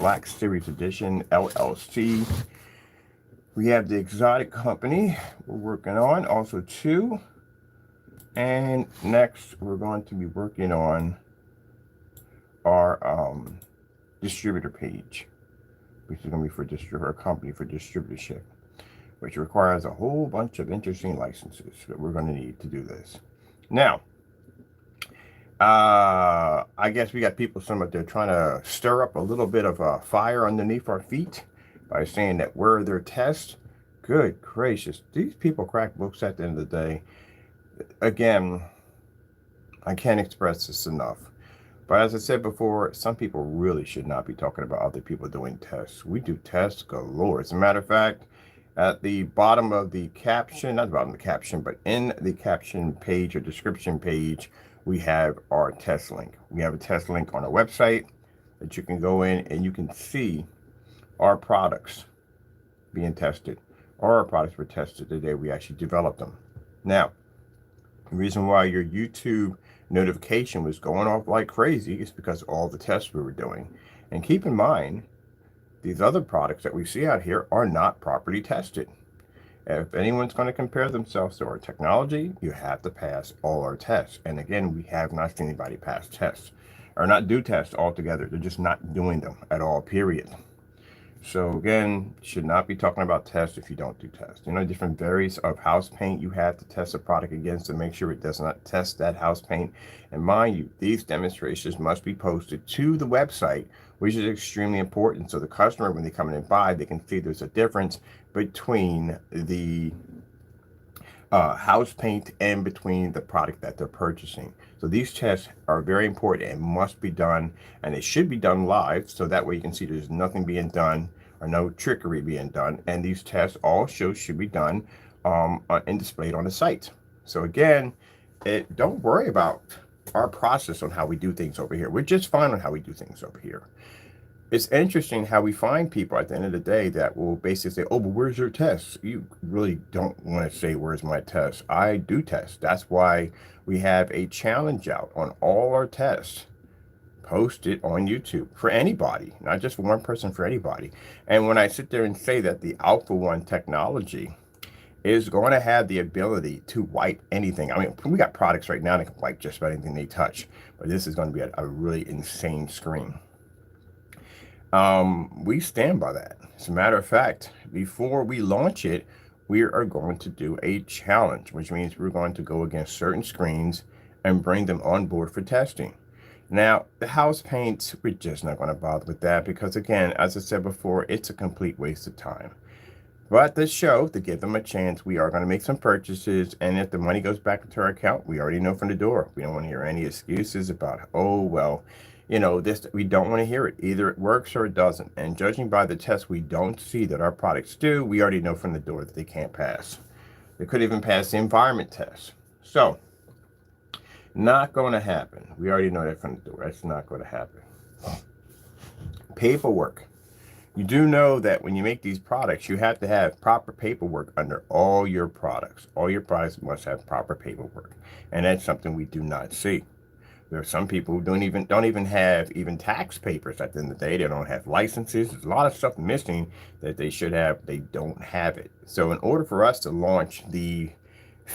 Black Series Edition LLC. We have the exotic company we're working on, also two. And next, we're going to be working on our distributor page, which is going to be for a company for distributorship, which requires a whole bunch of interesting licenses that we're going to need to do this. Now, I guess we got people some out there trying to stir up a little bit of a fire underneath our feet by saying that we're their test. Good gracious, these people crack books at the end of the day. Again, I can't express this enough. But as I said before, some people really should not be talking about other people doing tests. We do tests galore. As a matter of fact, at the bottom of the caption, not the bottom of the caption, but in the caption page or description page, we have our test link. We have a test link on our website that you can go in and you can see our products being tested. Our products were tested the day we actually developed them. Now, the reason why your YouTube notification was going off like crazy is because of all the tests we were doing. And keep in mind, these other products that we see out here are not properly tested. If anyone's going to compare themselves to our technology, you have to pass all our tests. And again, we have not seen anybody pass tests or not do tests altogether. They're just not doing them at all, period. So again, should not be talking about tests if you don't do tests. You know, different varies of house paint you have to test a product against to make sure it does not test that house paint. And mind you, these demonstrations must be posted to the website, which is extremely important. So the customer, when they come in and buy, they can see there's a difference between the house paint and between the product that they're purchasing. So these tests are very important and must be done, and they should be done live, so that way you can see there's nothing being done or no trickery being done. And these tests also should be done and displayed on the site. So again, don't worry about our process on how we do things over here. We're just fine on how we do things over here. It's interesting how we find people at the end of the day that will basically say, oh, but where's your test? You really don't want to say, where's my test? I do test. That's why we have a challenge out on all our tests posted on YouTube for anybody, not just for one person, for anybody. And when I sit there and say that the Alpha-1 technology is going to have the ability to wipe anything. I mean, we got products right now that can wipe just about anything they touch, but this is going to be a really insane screen. We stand by that. As a matter of fact, before we launch it, we are going to do a challenge, which means we're going to go against certain screens and bring them on board for testing. Now, the house paints, we're just not going to bother with that because, again, as I said before, it's a complete waste of time. But this show, to give them a chance, we are going to make some purchases, and if the money goes back into our account, we already know from the door. We don't want to hear any excuses about, oh, well, you know, this, we don't want to hear it. Either it works or it doesn't. And judging by the tests we don't see that our products do, we already know from the door that they can't pass. They could even pass the environment test. So, not going to happen. We already know that from the door. That's not going to happen. Paperwork. You do know that when you make these products, you have to have proper paperwork under all your products. All your products must have proper paperwork. And that's something we do not see. There are some people who don't even have tax papers at the end of the day. They don't have licenses. There's a lot of stuff missing that they should have. They don't have it. So in order for us to launch the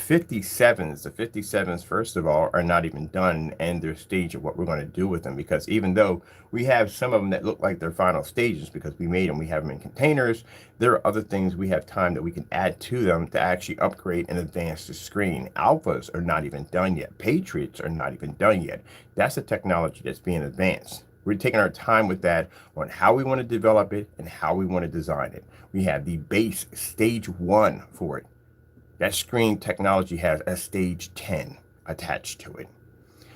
57s, the 57s, first of all, are not even done in their stage of what we're going to do with them, because even though we have some of them that look like their final stages because we made them, we have them in containers, there are other things we have time that we can add to them to actually upgrade and advance the screen. Alphas are not even done yet. Patriots are not even done yet. That's the technology that's being advanced. We're taking our time with that on how we want to develop it and how we want to design it. We have the base stage 1 for it. That screen technology has a stage 10 attached to it.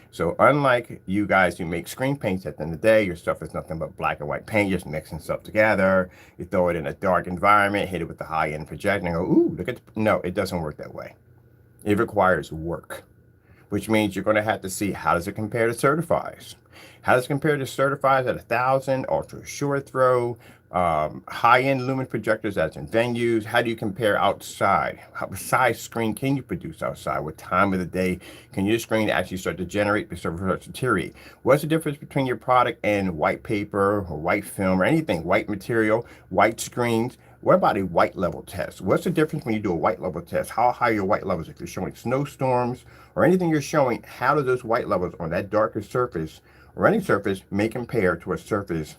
So unlike you guys who make screen paints at the end of the day, your stuff is nothing but black and white paint, just mixing stuff together. You throw it in a dark environment, hit it with the high-end projector, and go, ooh, look at, no, it doesn't work that way. It requires work. which means you're going to have to see how does it compare to certifies. How does it compare to certifies at 1,000, ultra short throw, high-end lumen projectors that's in venues? How do you compare outside? What size screen can you produce outside? What time of the day can your screen actually start to generate before it starts to deteriorate? What's the difference between your product and white paper or white film or anything, white material, white screens? What about a white level test? What's the difference when you do a white level test? How high are your white levels? If you're showing snowstorms or anything you're showing, how do those white levels on that darker surface or any surface may compare to a surface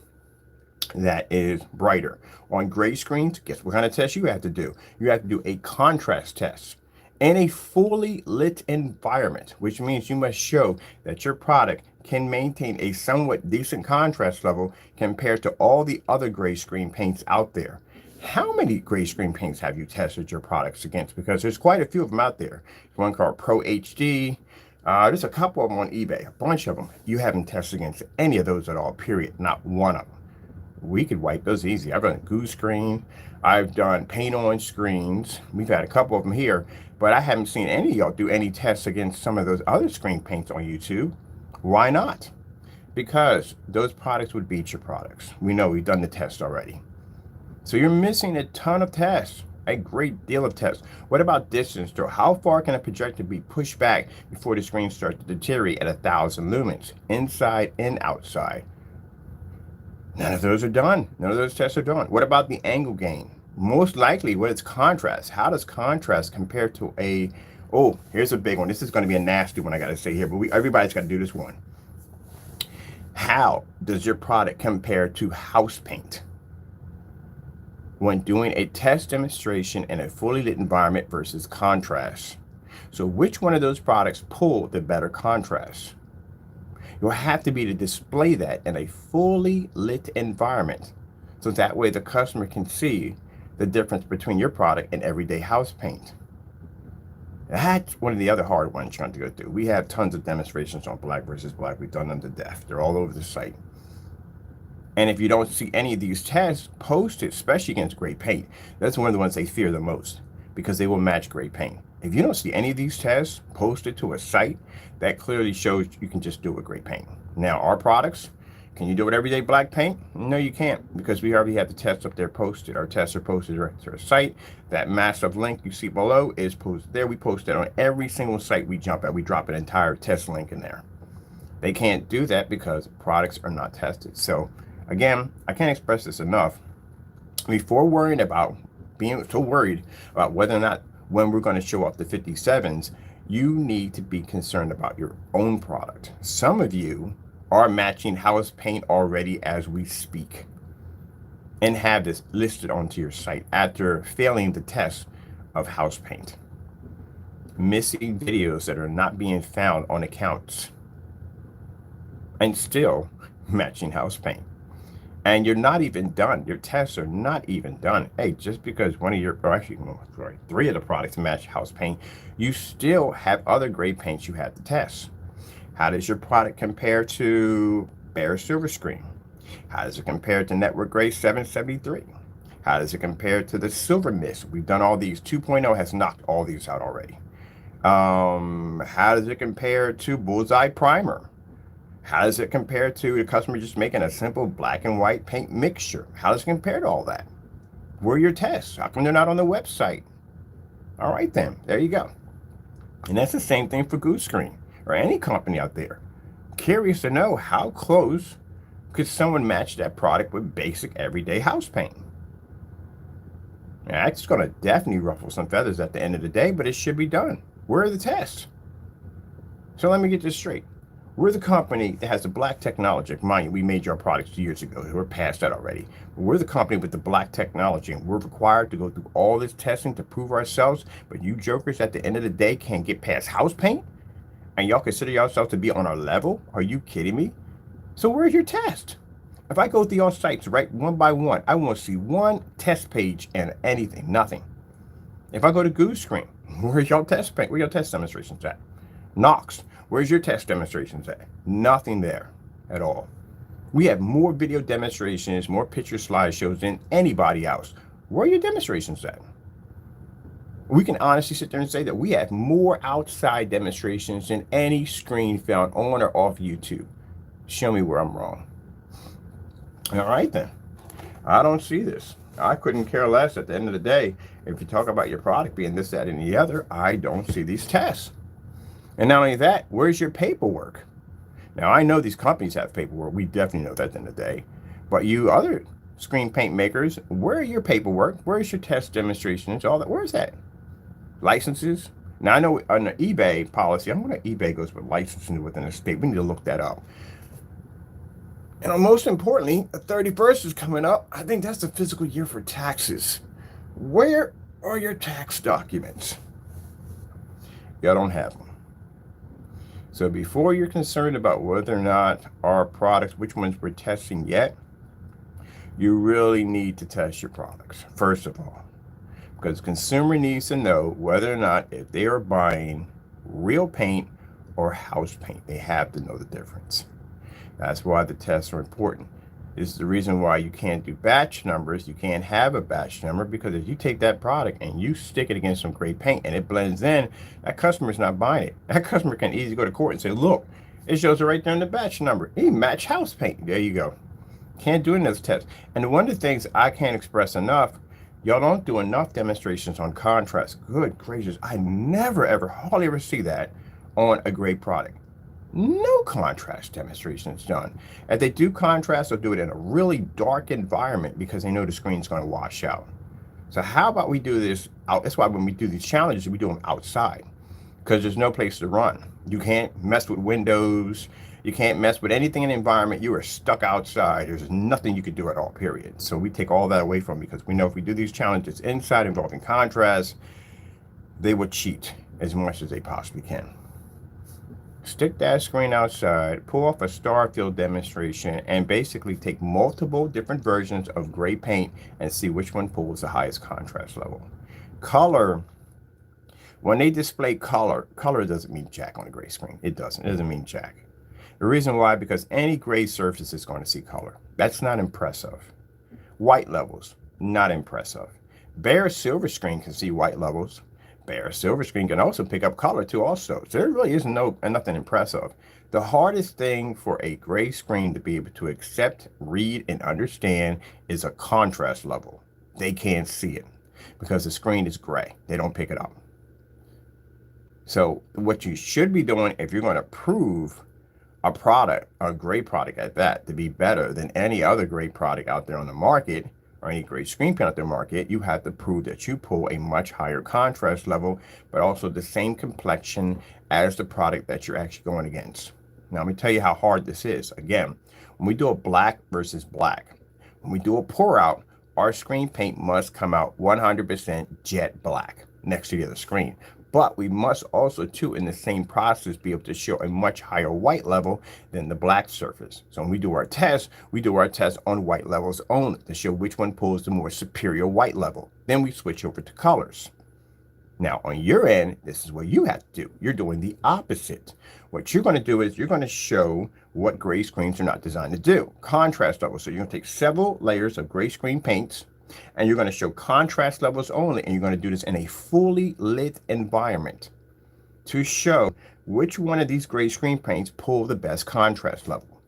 that is brighter? On gray screens, guess what kind of test you have to do? You have to do a contrast test in a fully lit environment, which means you must show that your product can maintain a somewhat decent contrast level compared to all the other gray screen paints out there. How many gray screen paints have you tested your products against? Because there's quite a few of them out there. There's one called Pro HD. There's a couple of them on eBay, a bunch of them. You haven't tested against any of those at all, period. Not one of them. We could wipe those easy. I've done Goose Screen. I've done paint on screens. We've had a couple of them here, but I haven't seen any of y'all do any tests against some of those other screen paints on YouTube. Why not? Because those products would beat your products. We know we've done the test already. So you're missing a ton of tests, a great deal of tests. What about distance throw? How far can a projector be pushed back before the screen starts to deteriorate at 1,000 lumens, inside and outside? None of those are done. None of those tests are done. What about the angle gain? Most likely, what is contrast? How does contrast compare to a, oh, here's a big one. This is going to be a nasty one I got to say here, but everybody's got to do this one. How does your product compare to house paint when doing a test demonstration in a fully lit environment versus contrast? So which one of those products pull the better contrast? You'll have to be to display that in a fully lit environment. So that way the customer can see the difference between your product and everyday house paint. That's one of the other hard ones you're going to go through. We have tons of demonstrations on black versus black. We've done them to death. They're all over the site. And if you don't see any of these tests posted, especially against gray paint, that's one of the ones they fear the most because they will match gray paint. If you don't see any of these tests posted to a site, that clearly shows you can just do it with gray paint. Now, our products, can you do it everyday black paint? No, you can't, because we already have the tests up there posted. Our tests are posted right to our site. That massive link you see below is posted there. We post it on every single site we jump at. We drop an entire test link in there. They can't do that because products are not tested. So again, I can't express this enough. Before worrying about being so worried about whether or not when we're going to show off the 57s, you need to be concerned about your own product. Some of you are matching house paint already as we speak and have this listed onto your site after failing the test of house paint. Missing videos that are not being found on accounts and still matching house paint. And you're not even done. Your tests are not even done. Hey, just because one of your, or actually, sorry, 3 of the products match house paint, you still have other gray paints you have to test. How does your product compare to bare silver screen? How does it compare to network gray 773? How does it compare to the silver mist? We've done all these. 2.0 has knocked all these out already. How does it compare to bullseye primer? How does it compare to the customer just making a simple black and white paint mixture? How does it compare to all that? Where are your tests? How come they're not on the website? All right, then, there you go. And that's the same thing for Goose Screen or any company out there. Curious to know how close could someone match that product with basic everyday house paint? Now, that's going to definitely ruffle some feathers at the end of the day, but it should be done. Where are the tests? So let me get this straight. We're the company that has the black technology. Mind you, we made your products 2 years ago. We're past that already. But we're the company with the black technology, and we're required to go through all this testing to prove ourselves. But you jokers at the end of the day can't get past house paint? And y'all consider yourselves to be on our level? Are you kidding me? So where's your test? If I go through your sites, right, one by one, I want to see one test page and anything, nothing. If I go to Goose Screen, where's your test page? Where your test demonstrations at? Knox, where's your test demonstrations at? Nothing there at all. We have more video demonstrations, more picture slideshows than anybody else. Where are your demonstrations at? We can honestly sit there and say that we have more outside demonstrations than any screen found on or off YouTube. Show me where I'm wrong. All right, then. I don't see this. I couldn't care less at the end of the day. If you talk about your product being this, that, and the other, I don't see these tests. And not only that, where's your paperwork? Now, I know these companies have paperwork. We definitely know that at the end of the day. But you other screen paint makers, where are your paperwork? Where's your test demonstrations? All that. Where's that? Licenses? Now, I know on the eBay policy, I don't know what eBay goes with licensing within a state. We need to look that up. And most importantly, the 31st is coming up. I think that's the fiscal year for taxes. Where are your tax documents? Y'all don't have them. So before you're concerned about whether or not our products, which ones we're testing yet, you really need to test your products, first of all. Because the consumer needs to know whether or not if they are buying real paint or house paint. They have to know the difference. That's why the tests are important. This is the reason why you can't do batch numbers. You can't have a batch number, because if you take that product and you stick it against some gray paint and it blends in, that customer's not buying it. That customer can easily go to court and say, look, it shows it right there in the batch number. He match house paint. There you go. Can't do it in those tests. And one of the things I can't express enough, y'all don't do enough demonstrations on contrast. Good gracious, I never, ever, hardly ever see that on a gray product. No contrast demonstrations done. If they do contrast, they'll do it in a really dark environment because they know the screen's going to wash out. So how about we do this out? That's why when we do these challenges, we do them outside, because there's no place to run. You can't mess with windows. You can't mess with anything in the environment. You are stuck outside. There's nothing you could do at all, period. So we take all that away from them, because we know if we do these challenges inside involving contrast, they will cheat as much as they possibly can. Stick that screen outside, pull off a star field demonstration, and basically take multiple different versions of gray paint and see which one pulls the highest contrast level. Color, when they display color doesn't mean jack on a gray screen. It doesn't mean jack. The reason why, because any gray surface is going to see color. That's not impressive. White levels, not impressive. Bare silver screen can see white levels. Bare silver screen can also pick up color too also. So there really is nothing impressive. The hardest thing for a gray screen to be able to accept, read, and understand is a contrast level. They can't see it because the screen is gray. They don't pick it up. So what you should be doing, if you're going to prove a product, a gray product at that, to be better than any other gray product out there on the market, or any gray screen paint out there market, you have to prove that you pull a much higher contrast level, but also the same complexion as the product that you're actually going against. Now, let me tell you how hard this is. Again, when we do a black versus black, when we do a pour out, our screen paint must come out 100% jet black next to the other screen. But we must also, too, in the same process, be able to show a much higher white level than the black surface. So when we do our test on white levels only to show which one pulls the more superior white level. Then we switch over to colors. Now, on your end, this is what you have to do. You're doing the opposite. What you're going to do is you're going to show what gray screens are not designed to do. Contrast levels. So you're going to take several layers of gray screen paints, and you're going to show contrast levels only, and you're going to do this in a fully lit environment to show which one of these gray screen paints pull the best contrast level.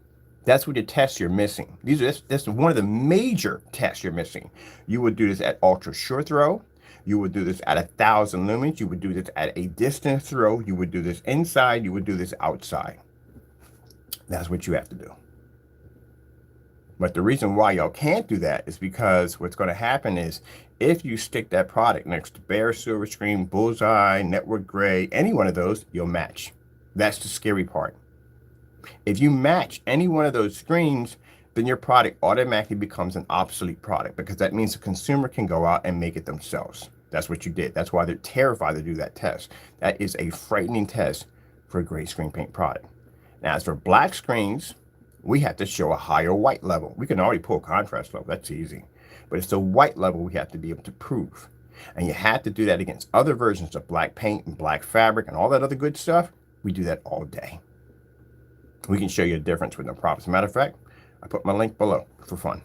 That's what the tests you're missing. That's one of the major tests you're missing. You would do this at ultra short throw. You would do this at 1,000 lumens. You would do this at a distance throw. You would do this inside. You would do this outside. That's what you have to do. But the reason why y'all can't do that is because what's going to happen is if you stick that product next to bare silver screen, bullseye, network gray, any one of those, you'll match. That's the scary part. If you match any one of those screens, then your product automatically becomes an obsolete product, because that means the consumer can go out and make it themselves. That's what you did. That's why they're terrified to do that test. That is a frightening test for a gray screen paint product. Now, as for black screens, we have to show a higher white level. We can already pull contrast level. That's easy. But it's the white level we have to be able to prove. And you have to do that against other versions of black paint and black fabric and all that other good stuff. We do that all day. We can show you the difference with no problem. As a matter of fact, I put my link below for fun.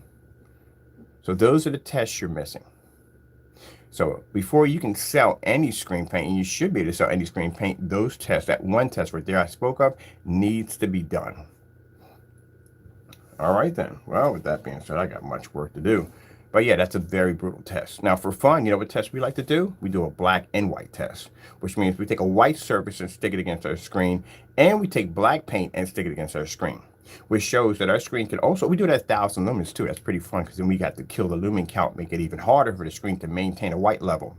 So those are the tests you're missing. So before you can sell any screen paint, and you should be able to sell any screen paint, those tests, that one test right there I spoke of, needs to be done. All right then. Well, with that being said, I got much work to do. But yeah, that's a very brutal test. Now for fun, you know what test we like to do? We do a black and white test, which means we take a white surface and stick it against our screen, and we take black paint and stick it against our screen, which shows that our screen can also, we do it at 1,000 lumens too. That's pretty fun because then we got to kill the lumen count, make it even harder for the screen to maintain a white level.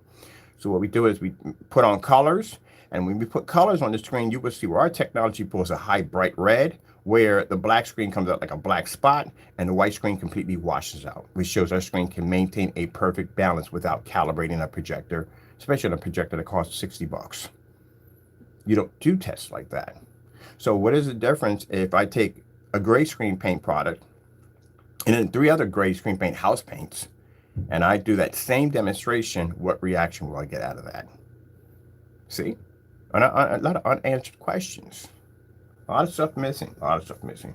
So what we do is we put on colors, and when we put colors on the screen, you will see where our technology pulls a high bright red, where the black screen comes out like a black spot, and the white screen completely washes out, which shows our screen can maintain a perfect balance without calibrating a projector, especially on a projector that costs 60 bucks. You don't do tests like that. So what is the difference if I take a gray screen paint product and then 3 other gray screen paint house paints, and I do that same demonstration? What reaction will I get out of that? See? A lot of unanswered questions. A lot of stuff missing. A lot of stuff missing.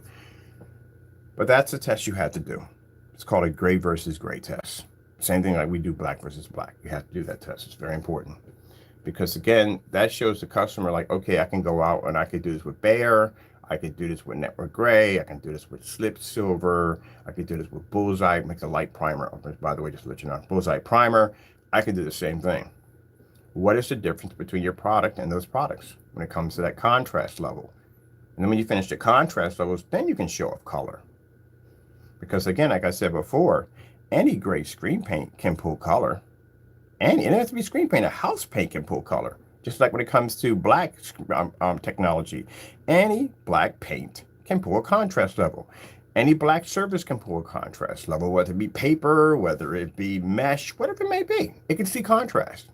But that's the test you have to do. It's called a gray versus gray test. Same thing like we do black versus black. You have to do that test. It's very important. Because again, that shows the customer like, okay, I can go out and I could do this with Bayer. I could do this with network gray. I can do this with slip silver. I could do this with bullseye, make a light primer. By the way, just to let you know, bullseye primer. I can do the same thing. What is the difference between your product and those products when it comes to that contrast level? And then when you finish the contrast levels, then you can show off color. Because again, like I said before, any gray screen paint can pull color. And it doesn't have to be screen paint, a house paint can pull color. Just like when it comes to black technology, any black paint can pull a contrast level. Any black surface can pull a contrast level, whether it be paper, whether it be mesh, whatever it may be. It can see contrast.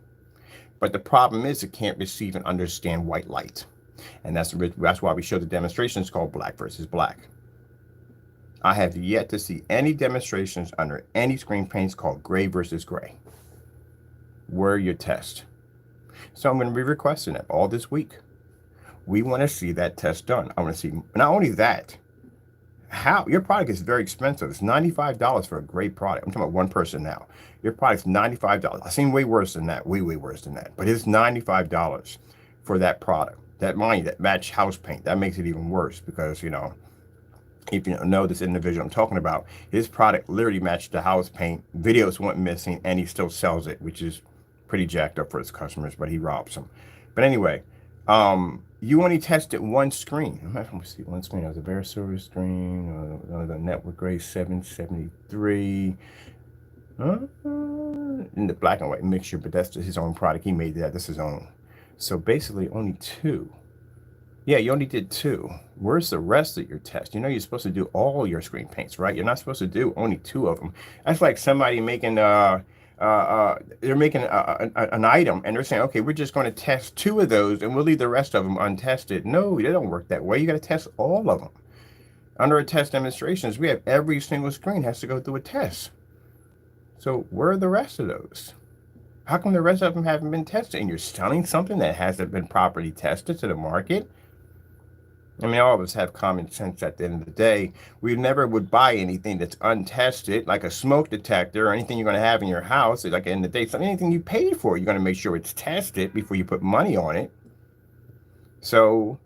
But the problem is it can't receive and understand white light. And that's why we show the demonstrations called black versus black. I have yet to see any demonstrations under any screen paints called gray versus gray. Where are your tests? So I'm going to be requesting it all this week. We want to see that test done. I want to see not only that, how your product is very expensive. It's $95 for a great product. I'm talking about one person now. Your product's $95. I've seen way worse than that, way worse than that. But it's $95 for that product. That money, that match house paint, that makes it even worse because, you know, if you know this individual I'm talking about, his product literally matched the house paint. Videos went missing, and he still sells it, which is pretty jacked up for his customers, but he robs them. But anyway, you only tested one screen. Let me see, one screen. That was a Bear Silver screen, the Network Gray 773. In the black and white mixture, but that's his own product. He made that. That's his own. So basically only 2. Yeah, you only did 2. Where's the rest of your test? You know you're supposed to do all your screen paints, right? You're not supposed to do only 2 of them. That's like somebody making they're making an item and they're saying, okay, we're just going to test 2 of those and we'll leave the rest of them untested. No, they don't work that way. You got to test all of them. Under our test demonstrations, we have every single screen has to go through a test. So where are the rest of those? How come the rest of them haven't been tested? And you're selling something that hasn't been properly tested to the market? I mean, all of us have common sense at the end of the day. We never would buy anything that's untested, like a smoke detector or anything you're going to have in your house. Like in the day, anything you paid for, you're going to make sure it's tested before you put money on it. So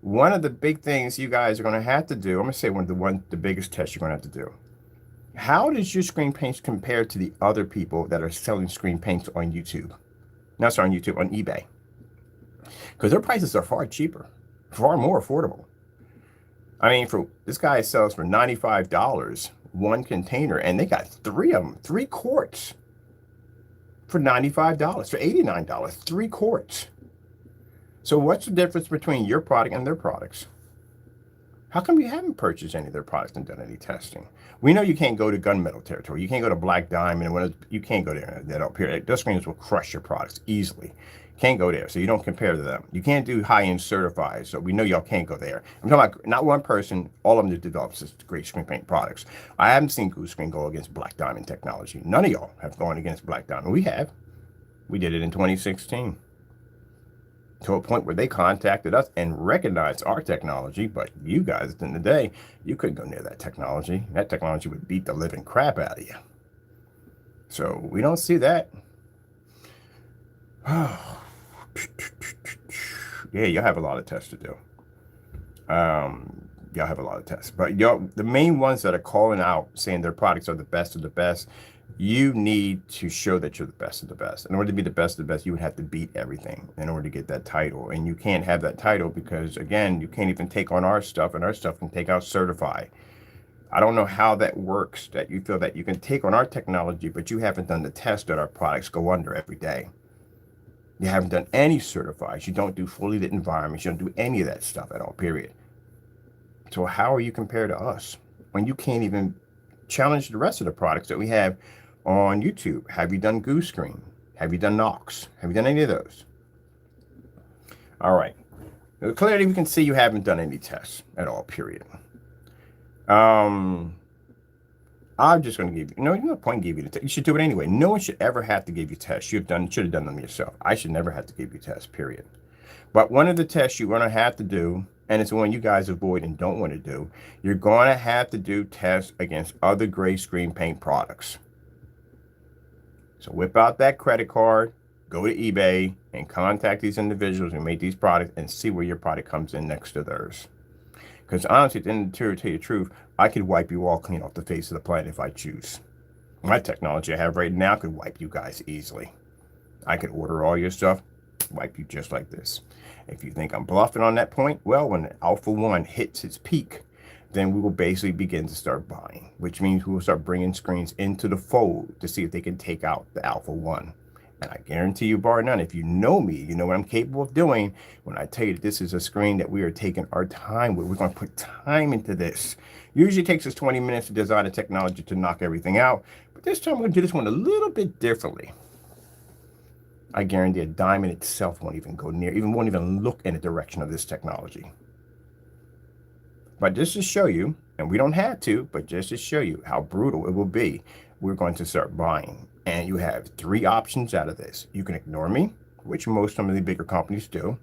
one of the big things you guys are going to have to do, I'm going to say the biggest test you're going to have to do. How does your screen paints compare to the other people that are selling screen paints on YouTube? Not sorry, on YouTube, on eBay. Because their prices are far cheaper, far more affordable. I mean, for this guy sells for $95 one container, and they got 3 of them, 3 quarts for $95, for $89, 3 quarts. So what's the difference between your product and their products? How come you haven't purchased any of their products and done any testing? We know you can't go to gunmetal territory. You can't go to Black Diamond. You can't go there. That up here, those screens will crush your products easily. Can't go there, so you don't compare to them. You can't do high-end certified, so we know y'all can't go there. I'm talking about not one person, all of them that develops this great screen paint products. I haven't seen Goose Screen go against Black Diamond technology. None of y'all have gone against Black Diamond. We have. We did it in 2016. To a point where they contacted us and recognized our technology, but you guys, at the end of the day, you couldn't go near that technology. That technology would beat the living crap out of you. So we don't see that. Yeah, you'll have a lot of tests to do. Y'all have a lot of tests, but y'all, the main ones that are calling out saying their products are the best of the best, you need to show that you're the best of the best. In order to be the best of the best, you would have to beat everything in order to get that title. And you can't have that title because, again, you can't even take on our stuff, and our stuff can take out certify. I don't know how that works, that you feel that you can take on our technology, but you haven't done the test that our products go under every day. You haven't done any certifies. You don't do fully lit environments. You don't do any of that stuff at all, period. So how are you compared to us when you can't even challenge the rest of the products that we have on YouTube? Have you done Goose Screen? Have you done Knox? Have you done any of those? All right. Clearly, we can see you haven't done any tests at all, period. I'm just going to give you, no point give you the test. You should do it anyway. No one should ever have to give you tests. Should have done them yourself. I should never have to give you tests, period. But one of the tests you're going to have to do, and it's one you guys avoid and don't want to do, you're going to have to do tests against other gray screen paint products. So whip out that credit card, go to eBay, and contact these individuals who make these products and see where your product comes in next to theirs. Because honestly, at the end of the day, to tell you the truth, I could wipe you all clean off the face of the planet if I choose. My technology I have right now could wipe you guys easily. I could order all your stuff, wipe you just like this. If you think I'm bluffing on that point, well, when the Alpha-1 hits its peak, then we will basically begin to start buying, which means we will start bringing screens into the fold to see if they can take out the Alpha-1. And I guarantee you, bar none, if you know me, you know what I'm capable of doing when I tell you that this is a screen that we are taking our time with. We're going to put time into this. Usually it takes us 20 minutes to design a technology to knock everything out. But this time we're going to do this one a little bit differently. I guarantee a diamond itself won't even go near, won't even look in the direction of this technology. But just to show you, and we don't have to, but just to show you how brutal it will be, we're going to start buying. And you have 3 options out of this. You can ignore me, which some of the bigger companies do.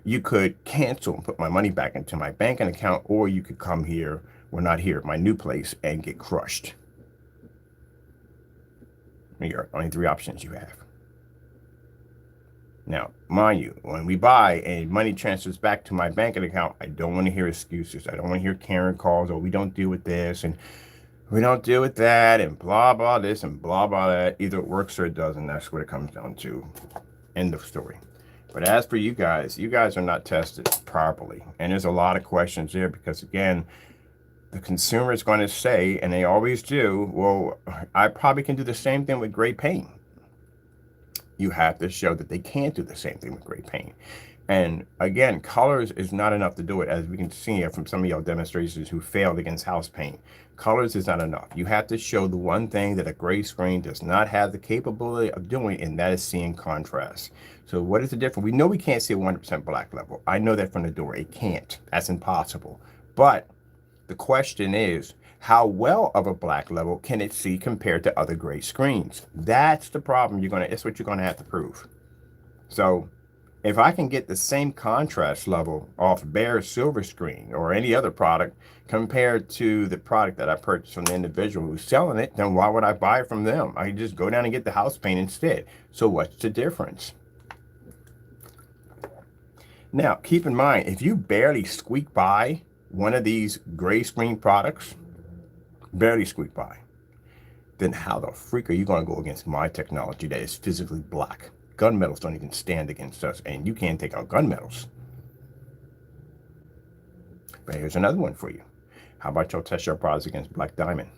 You could cancel and put my money back into my banking account, or you could come here, well, not here, my new place, and get crushed. Here are only 3 options you have. Now, mind you, when we buy and money transfers back to my banking account, I don't want to hear excuses. I don't want to hear Karen calls, or we don't deal with this, and we don't deal with that, and blah, blah, this, and blah, blah, that. Either it works or it doesn't. That's what it comes down to. End of story. But as for you guys are not tested properly. And there's a lot of questions there because, again, the consumer is going to say, and they always do, well, I probably can do the same thing with gray paint. You have to show that they can't do the same thing with gray paint. And again, colors is not enough to do it, as we can see from some of y'all demonstrations who failed against house paint. Colors is not enough. You have to show the one thing that a gray screen does not have the capability of doing, and that is seeing contrast. So what is the difference? We know we can't see a 100% black level. I know that from the door. It can't. That's impossible. But the question is, how well of a black level can it see compared to other gray screens? That's the problem. It's what you're gonna have to prove. So if I can get the same contrast level off bare silver screen or any other product compared to the product that I purchased from the individual who's selling it, then why would I buy it from them? I can just go down and get the house paint instead. So what's the difference? Now, keep in mind, if you barely squeak by one of these gray screen products, barely squeak by, then how the freak are you going to go against my technology that is physically black? Gunmetals don't even stand against us, and you can't take out gunmetals. But here's another one for you. How about y'all test your products against black diamond?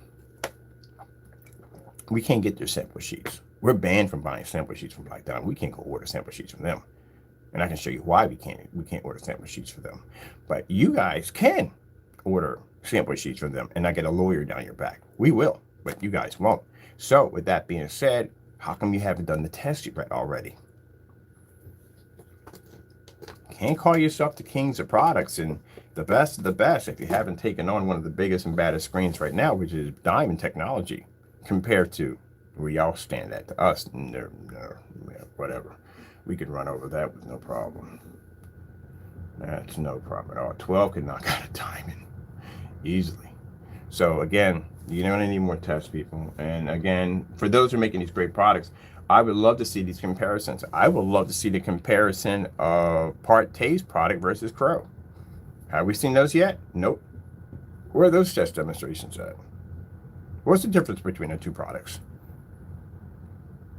We can't get their sample sheets. We're banned from buying sample sheets from black diamond. We can't go order sample sheets from them. And I can show you why we can't order sample sheets for them. But you guys can order sample sheets from them and not get a lawyer down your back. We will, but you guys won't. So with that being said, how come you haven't done the test yet already? Can't call yourself the kings of products and the best of the best if you haven't taken on one of the biggest and baddest screens right now, which is diamond technology, compared to where y'all stand at. To us, no, whatever. We could run over that with no problem. That's no problem at all. 12 could knock out a diamond easily. So again, you're going to need more tests, people. And again, for those who are making these great products, I would love to see these comparisons. I would love to see the comparison of Partay's product versus Crow. Have we seen those yet? Nope. Where are those test demonstrations at? What's the difference between the two products?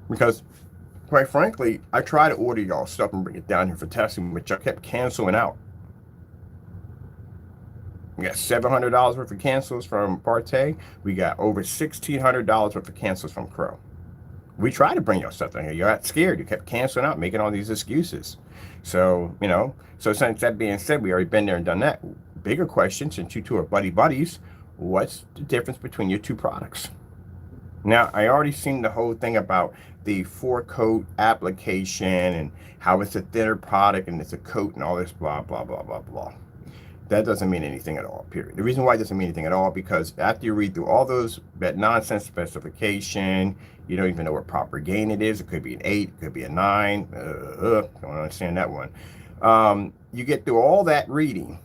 Because, quite frankly, I try to order y'all stuff and bring it down here for testing, which I kept canceling out. We got $700 worth of cancels from Partay. We got over $1,600 worth of cancels from Crow. We tried to bring y'all stuff down here. You got scared. You kept canceling out, making all these excuses. So, you know, so since that being said, we already been there and done that. Bigger question, since you two are buddies, what's the difference between your two products? Now, I already seen the whole thing about the 4-coat application and how it's a thinner product and it's a coat and all this blah, blah, blah, blah, blah. That doesn't mean anything at all, period. The reason why it doesn't mean anything at all, because after you read through all that nonsense specification, you don't even know what proper gain it is. It could be an 8, it could be a 9. Don't understand that one. You get through all that reading.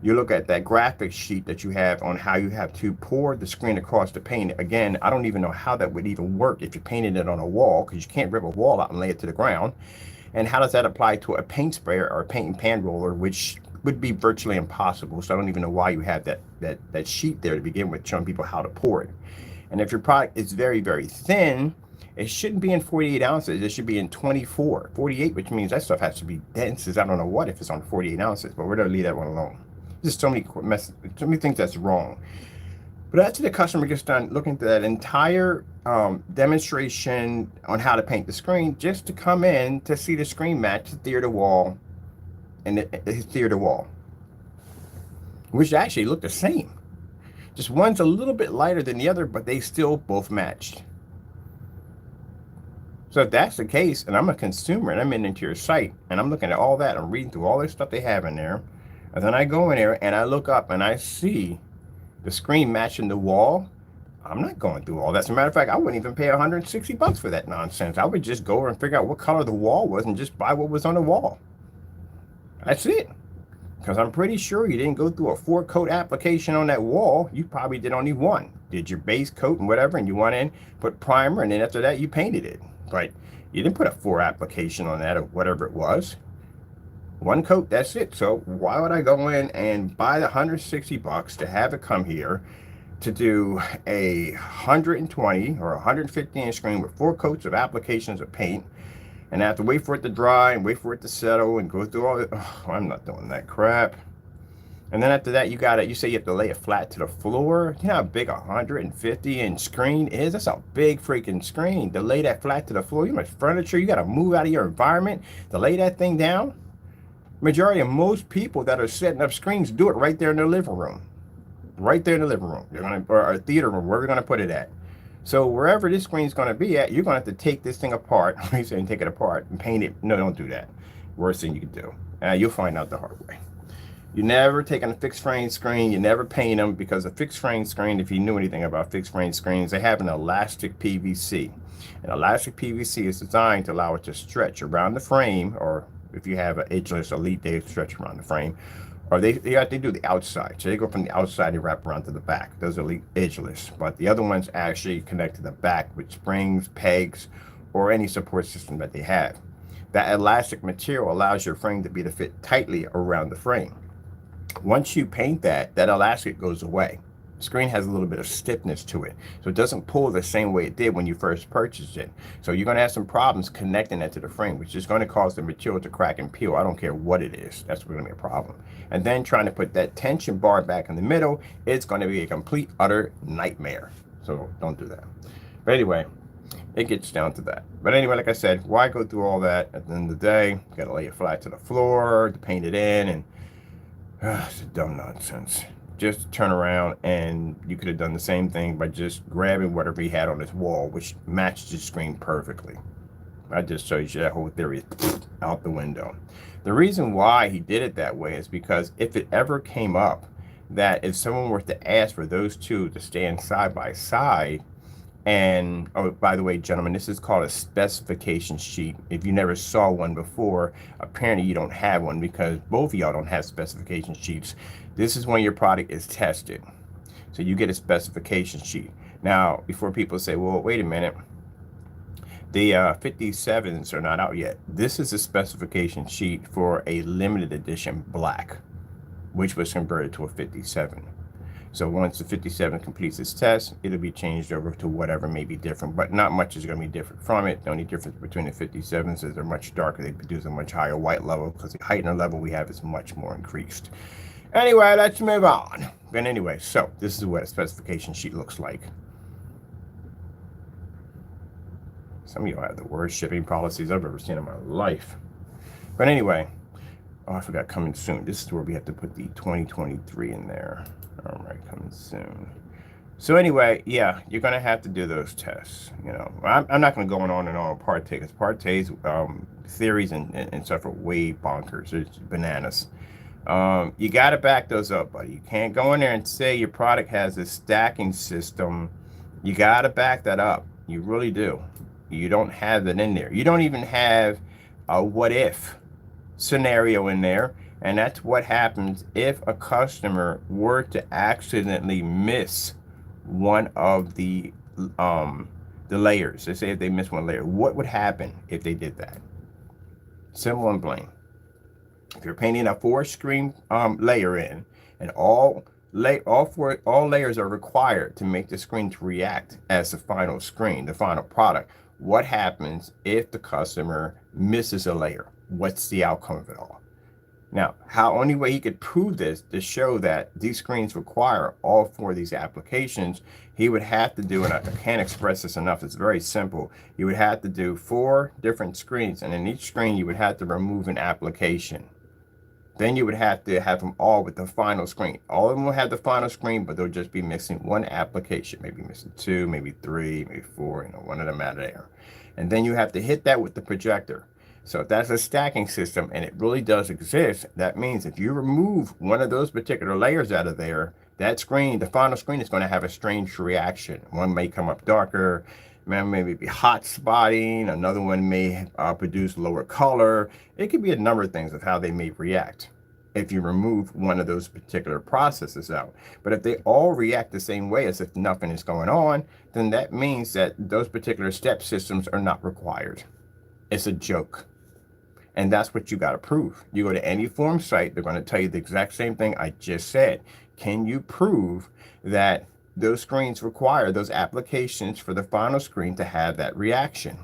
You look at that graphic sheet that you have on how you have to pour the screen across the paint. Again, I don't even know how that would even work if you painted it on a wall, because you can't rip a wall out and lay it to the ground. And how does that apply to a paint sprayer or a paint and pan roller, which would be virtually impossible. So I don't even know why you have that sheet there to begin with, showing people how to pour it. And if your product is very, very thin, it shouldn't be in 48 ounces. It should be in 24, 48, which means that stuff has to be dense as I don't know what if it's on 48 ounces, but we're going to leave that one alone. There's so many things that's wrong. But after the customer gets done looking at that entire demonstration on how to paint the screen, just to come in to see the screen match the theater wall and the theater wall, which actually look the same. Just one's a little bit lighter than the other, but they still both matched. So if that's the case, and I'm a consumer and I'm into your site and I'm looking at all that, I'm reading through all this stuff they have in there, and then I go in there and I look up and I see the screen matching the wall, I'm not going through all that. As a matter of fact, I wouldn't even pay $160 for that nonsense. I would just go and figure out what color the wall was and just buy what was on the wall. That's it. Because I'm pretty sure you didn't go through a 4-coat application on that wall. You probably did only one. Did your base coat and whatever, and you went in, put primer, and then after that you painted it. But you didn't put a 4 application on that or whatever it was. 1 coat, that's it. So why would I go in and buy the $160 to have it come here to do a 120 or 150 inch screen with 4 coats of applications of paint, and I have to wait for it to dry and wait for it to settle and go through all it? Oh, I'm not doing that crap. And then after that, you say you have to lay it flat to the floor. You know how big a 150 inch screen is? That's a big freaking screen. To lay that flat to the floor, you know how much furniture you got to move out of your environment to lay that thing down? Majority of most people that are setting up screens do it right there in their living room. Right there in the living room. You're gonna, or a theater room, where we're going to put it at. So wherever this screen's going to be at, you're going to have to take this thing apart. I'm saying take it apart and paint it. No, don't do that. Worst thing you can do. You'll find out the hard way. You never take on a fixed frame screen. You never paint them, because a fixed frame screen, if you knew anything about fixed frame screens, they have an elastic PVC. An elastic PVC is designed to allow it to stretch around the frame, or if you have an edgeless Elite, they stretch around the frame. Or they do the outside. So they go from the outside and wrap around to the back. Those are edgeless. But the other ones actually connect to the back with springs, pegs, or any support system that they have. That elastic material allows your frame to be to fit tightly around the frame. Once you paint that elastic goes away. The screen has a little bit of stiffness to it, so it doesn't pull the same way it did when you first purchased it. So you're going to have some problems connecting that to the frame, which is going to cause the material to crack and peel. I don't care what it is. That's going to be a problem. And then trying to put that tension bar back in the middle, it's going to be a complete, utter nightmare. So don't do that. But anyway, it gets down to that. But anyway, like I said, why go through all that? At the end of the day, you got to lay it flat to the floor to paint it in, and it's a dumb nonsense. Just turn around, and you could have done the same thing by just grabbing whatever he had on his wall, which matched his screen perfectly. I just showed you that whole theory out the window. The reason why he did it that way is because if it ever came up that if someone were to ask for those two to stand side by side, and oh, by the way, gentlemen, this is called a specification sheet. If you never saw one before, apparently you don't have one, because both of y'all don't have specification sheets. This is when your product is tested. So you get a specification sheet. Now, before people say, well, wait a minute, the 57s are not out yet. This is a specification sheet for a limited edition black, which was converted to a 57. So once the 57 completes its test, it'll be changed over to whatever may be different, but not much is going to be different from it. The only difference between the 57s is they're much darker. They produce a much higher white level because the height and level we have is much more increased. Anyway, let's move on. But anyway, so this is what a specification sheet looks like. Some of you have the worst shipping policies I've ever seen in my life. But anyway, oh, I forgot coming soon. This is where we have to put the 2023 in there. All right, coming soon. So anyway, yeah, you're going to have to do those tests. You know, I'm not going to go on and on Partey, because Partey's theories and stuff are way bonkers. It's bananas. You got to back those up, buddy. You can't go in there and say your product has a stacking system. You got to back that up. You really do. You don't have it in there. You don't even have a what if scenario in there. And that's what happens if a customer were to accidentally miss one of the layers. Let's say if they miss one layer, what would happen if they did that? Simple and plain. If you're painting a 4-screen layer in, and all layers are required to make the screen to react as the final screen, the final product, what happens if the customer misses a layer? What's the outcome of it all? Now, only way he could prove this to show that these screens require all 4 of these applications, he would have to do, and I can't express this enough, it's very simple. You would have to do 4 different screens, and in each screen you would have to remove an application. Then you would have to have them all with the final screen. All of them will have the final screen, but they'll just be missing 1 application, maybe missing 2, maybe 3, maybe 4, you know, one of them out of there. And then you have to hit that with the projector. So if that's a stacking system and it really does exist, that means if you remove one of those particular layers out of there, that screen, the final screen, is going to have a strange reaction. One may come up darker, maybe be hot spotting, another one may produce lower color. It could be a number of things of how they may react if you remove one of those particular processes out. But if they all react the same way as if nothing is going on, then that means that those particular step systems are not required. It's a joke. And that's what you got to prove. You go to any form site, they're going to tell you the exact same thing I just said. Can you prove that those screens require those applications for the final screen to have that reaction?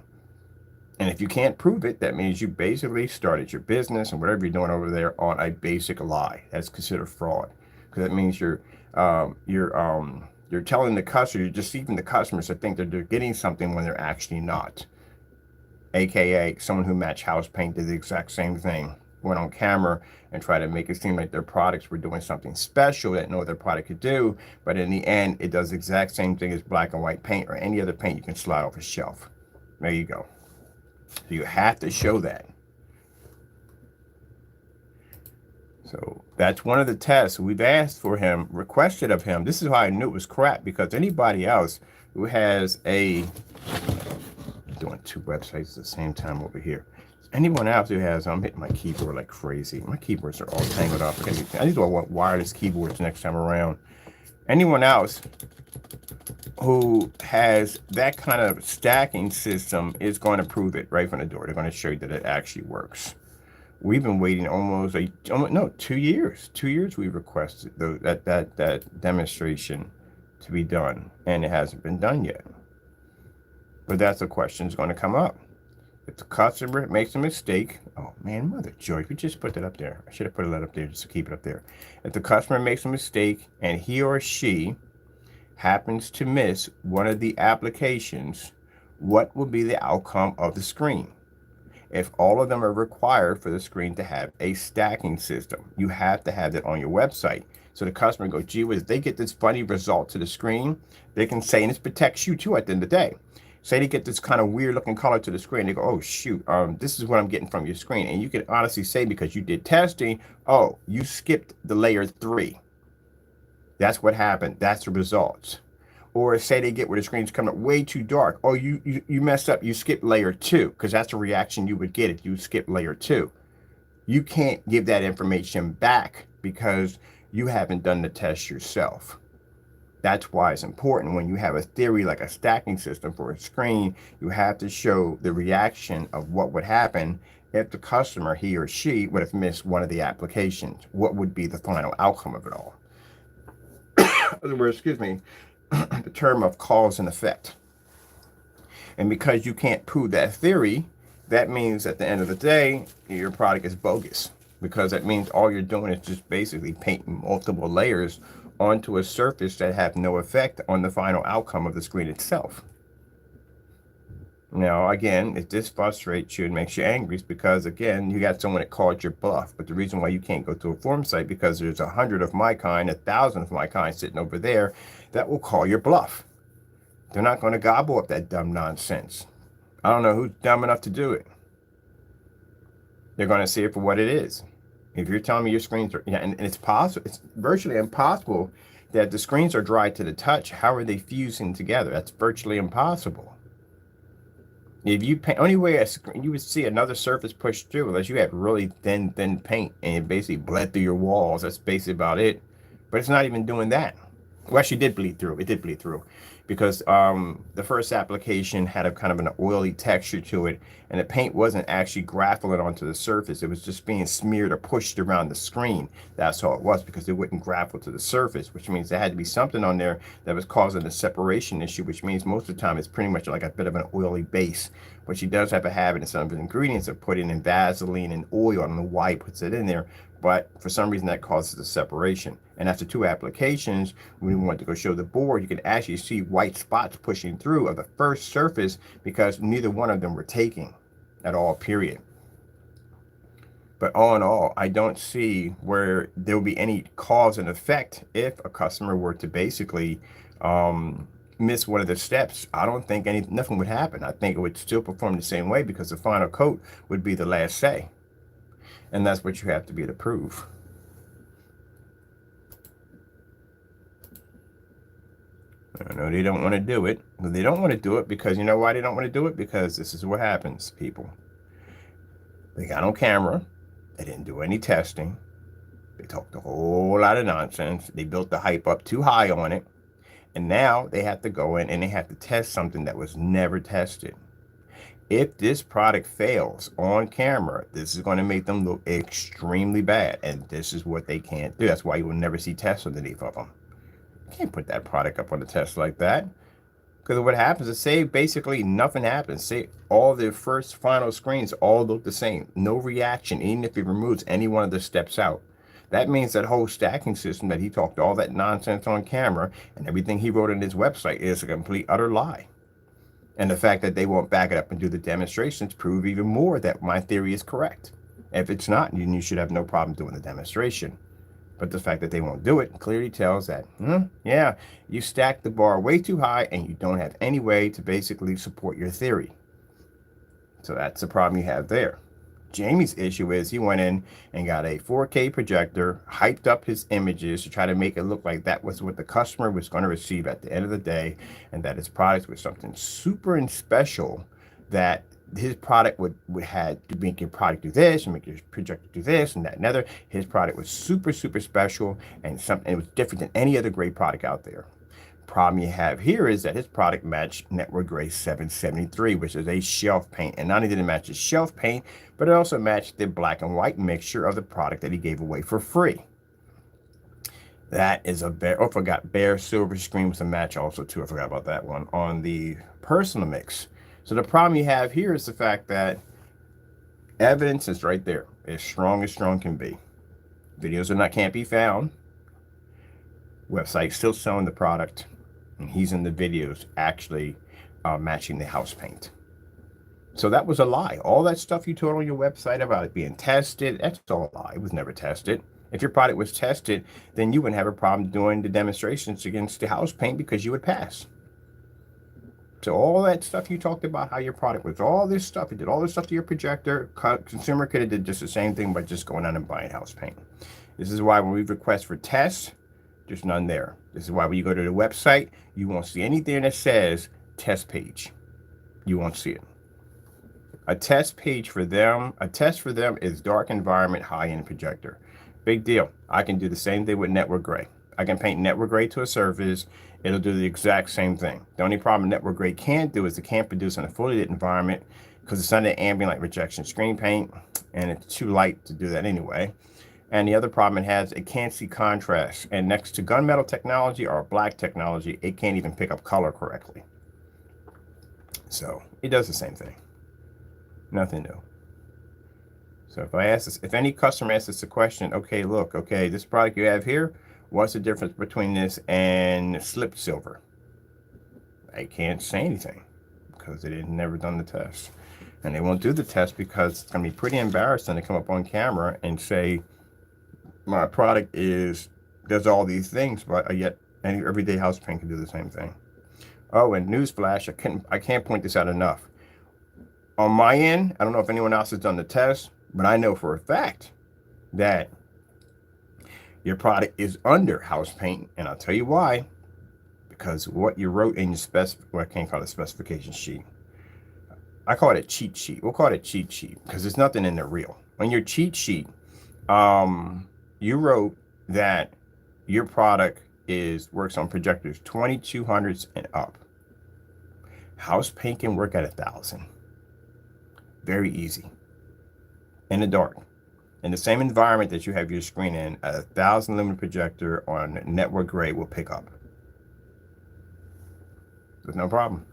And if you can't prove it, that means you basically started your business and whatever you're doing over there on a basic lie. That's considered fraud, because that means you're telling the customer, you're deceiving the customers to think that they're getting something when they're actually not. AKA someone who matched house paint did the exact same thing, went on camera and tried to make it seem like their products were doing something special that no other product could do, but in the end it does the exact same thing as black and white paint or any other paint you can slide off a shelf. There you go. So you have to show that. So that's one of the tests we've asked for him, requested of him. This is how I knew it was crap, because anybody else who has doing 2 websites at the same time over here. Anyone else who has, I'm hitting my keyboard like crazy. My keyboards are all tangled up. I need to want wireless keyboards next time around. Anyone else who has that kind of stacking system is going to prove it right from the door. They're going to show you that it actually works. We've been waiting almost 2 years. 2 years we've requested that demonstration to be done, and it hasn't been done yet. But that's a question that's going to come up. If the customer makes a mistake, oh man, mother joy, we just put that up there. I should have put that up there just to keep it up there. If the customer makes a mistake and he or she happens to miss one of the applications, what will be the outcome of the screen? If all of them are required for the screen to have a stacking system, you have to have that on your website. So the customer goes, gee whiz, they get this funny result to the screen, they can say, and this protects you too at the end of the day. Say they get this kind of weird looking color to the screen. They go, oh shoot, this is what I'm getting from your screen. And you can honestly say, because you did testing, oh, you skipped the layer 3. That's what happened. That's the results. Or say they get where the screen's coming up way too dark. Oh, you messed up. You skipped layer 2, because that's the reaction you would get if you skip layer 2. You can't give that information back because you haven't done the test yourself. That's why it's important when you have a theory like a stacking system for a screen, you have to show the reaction of what would happen if the customer, he or she, would have missed one of the applications. What would be the final outcome of it all? In other words, excuse me, the term of cause and effect. And because you can't prove that theory, that means at the end of the day, your product is bogus. Because that means all you're doing is just basically painting multiple layers onto a surface that have no effect on the final outcome of the screen itself. Now, again, if this frustrates you and makes you angry, it's because, again, you got someone that called your bluff. But the reason why you can't go to a forum site, because there's 100 of my kind, 1,000 of my kind sitting over there that will call your bluff. They're not going to gobble up that dumb nonsense. I don't know who's dumb enough to do it. They're going to see it for what it is. If you're telling me your screens are, yeah, and it's possible, it's virtually impossible that the screens are dry to the touch. How are they fusing together? That's virtually impossible. If you paint, only way you would see another surface push through, unless you have really thin paint and it basically bled through your walls. That's basically about it. But it's not even doing that. Well, actually, it did bleed through. It did bleed through, because the first application had a kind of an oily texture to it, and the paint wasn't actually grappling onto the surface. It was just being smeared or pushed around the screen. That's all it was, because it wouldn't grapple to the surface, which means there had to be something on there that was causing a separation issue, which means most of the time it's pretty much like a bit of an oily base. But she does have a habit in some of the ingredients of putting in Vaseline and oil. I don't know why he puts it in there, but for some reason that causes a separation. And after 2 applications, when we want to go show the board, you can actually see white spots pushing through of the first surface, because neither one of them were taking at all, period. But all in all, I don't see where there will be any cause and effect if a customer were to basically miss one of the steps. I don't think nothing would happen. I think it would still perform the same way, because the final coat would be the last say. And that's what you have to be to prove. I know they don't want to do it. They don't want to do it because, you know why they don't want to do it? Because this is what happens, people. They got on camera. They didn't do any testing. They talked a whole lot of nonsense. They built the hype up too high on it. And now they have to go in and they have to test something that was never tested. If this product fails on camera, this is going to make them look extremely bad. And this is what they can't do. That's why you will never see tests underneath of them. You can't put that product up on the test like that. Because what happens is, say basically nothing happens. Say all the first final screens all look the same. No reaction, even if it removes any one of the steps out. That means that whole stacking system that he talked all that nonsense on camera and everything he wrote on his website is a complete utter lie. And the fact that they won't back it up and do the demonstrations prove even more that my theory is correct. If it's not, then you should have no problem doing the demonstration. But the fact that they won't do it clearly tells that, yeah, you stacked the bar way too high and you don't have any way to basically support your theory. So that's the problem you have there. Jamie's issue is he went in and got a 4K projector, hyped up his images to try to make it look like that was what the customer was going to receive at the end of the day, and that his product was something super and special, that his product would had to make your product do this and make your projector do this and that and other. His product was super special, and it was different than any other great product out there. Problem you have here is that his product matched Network Gray 773, which is a shelf paint. And not only did it match the shelf paint, but it also matched the black and white mixture of the product that he gave away for free. That is a bear. Oh, I forgot, Bear Silver Screen was a match also too. I forgot about that one on the personal mix. So the problem you have here is the fact that evidence is right there, as strong can be. Videos can't be found. Website still selling the product, and he's in the videos actually matching the house paint. So that was a lie. All that stuff you told on your website about it being tested, that's all a lie. It was never tested. If your product was tested, then you wouldn't have a problem doing the demonstrations against the house paint, because you would pass. So all that stuff you talked about, how your product was, all this stuff, it did all this stuff to your projector, consumer could have did just the same thing by just going out and buying house paint. This is why when we request for tests, there's none there. This is why when you go to the website, you won't see anything that says test page. You won't see it. A test page for them, is dark environment, high-end projector. Big deal. I can do the same thing with Network Gray. I can paint Network Gray to a surface it'll do the exact same thing. The only problem network grade can't do is it can't produce in a fully lit environment because it's under ambient light rejection screen paint, and it's too light to do that anyway. And the other problem it has, it can't see contrast. And next to gunmetal technology or black technology, it can't even pick up color correctly. So it does the same thing. Nothing new. So if I ask this, if any customer asks us a question, okay, look, okay, this product you have here, what's the difference between this and slip silver? I can't say anything because they didn't never done the test. And they won't do the test because it's going to be pretty embarrassing to come up on camera and say, my product does all these things, but yet any everyday house paint can do the same thing. Oh, and newsflash, I can't point this out enough. On my end, I don't know if anyone else has done the test, but I know for a fact that your product is under house paint, and I'll tell you why. Because what you wrote in your well, I can't call it a specification sheet. I call it a cheat sheet. We'll call it a cheat sheet because there's nothing in there real. On your cheat sheet, you wrote that your product works on projectors 2200s and up. House paint can work at 1000. Very easy. In the dark. In the same environment that you have your screen in, a 1000 lumen projector on network grade will pick up. There's no problem.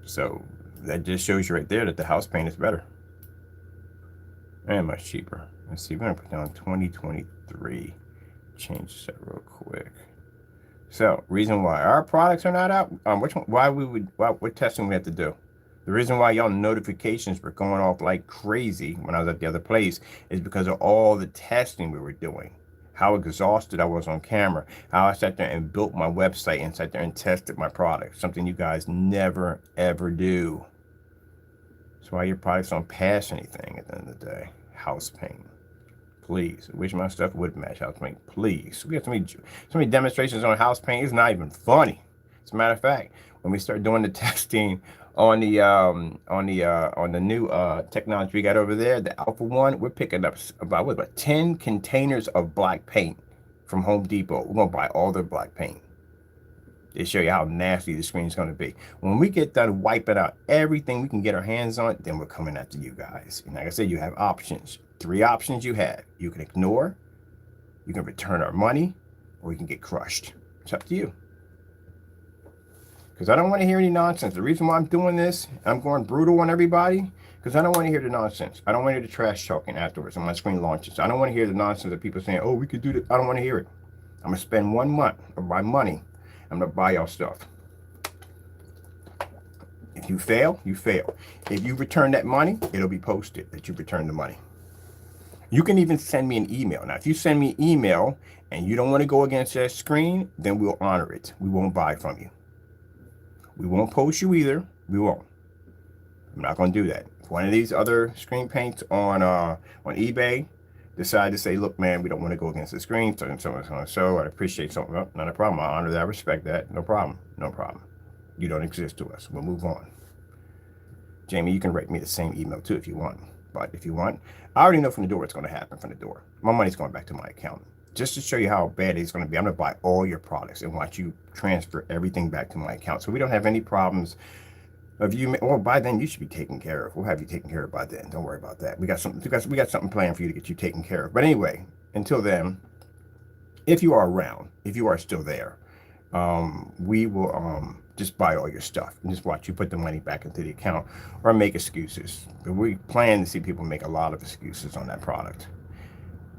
So that just shows you right there that the house paint is better and much cheaper. Let's see, we're gonna put down 2023. Change that real quick. So, reason why our products are not out. What testing we have to do? The reason why y'all notifications were going off like crazy when I was at the other place is because of all the testing we were doing. How exhausted I was on camera. How I sat there and built my website and sat there and tested my product. Something you guys never ever do. That's why your products don't pass anything at the end of the day. House paint. Please. I wish my stuff would match house paint. Please. We have so many demonstrations on house paint. It's not even funny. As a matter of fact, when we start doing the testing on the new technology we got over there, the Alpha One, we're picking up about 10 containers of black paint from Home Depot. We're gonna buy all their black paint. They show you how nasty the screen is going to be. When we get done wiping out everything we can get our hands on, then we're coming after you guys. And like I said, you have options. 3 options you have. You can ignore, you can return our money, or you can get crushed. It's up to you. Because I don't want to hear any nonsense. The reason why I'm doing this, I'm going brutal on everybody, because I don't want to hear the nonsense. I don't want to hear the trash talking afterwards when my screen launches. I don't want to hear the nonsense of people saying, oh, we could do this. I don't want to hear it. I'm going to spend 1 month of my money. I'm going to buy y'all stuff. If you fail, you fail. If you return that money, it'll be posted that you returned the money. You can even send me an email. Now, if you send me an email and you don't want to go against that screen, then we'll honor it. We won't buy from you. We won't post you either. We won't. I'm not going to do that. If one of these other screen paints on eBay decide to say, look, man, we don't want to go against the screen, so I appreciate something. Well, not a problem. I honor that. I respect that. No problem. No problem. You don't exist to us. We'll move on. Jamie, you can write me the same email too if you want. But if you want, I already know from the door what's going to happen from the door. My money's going back to my account. Just to show you how bad it's going to be, I'm going to buy all your products and watch you transfer everything back to my account. So we don't have any problems of you. Well, by then you should be taken care of. We'll have you taken care of by then. Don't worry about that. We got something planned for you to get you taken care of. But anyway, until then, if you are around, if you are still there, we will just buy all your stuff and just watch you put the money back into the account or make excuses. But we plan to see people make a lot of excuses on that product.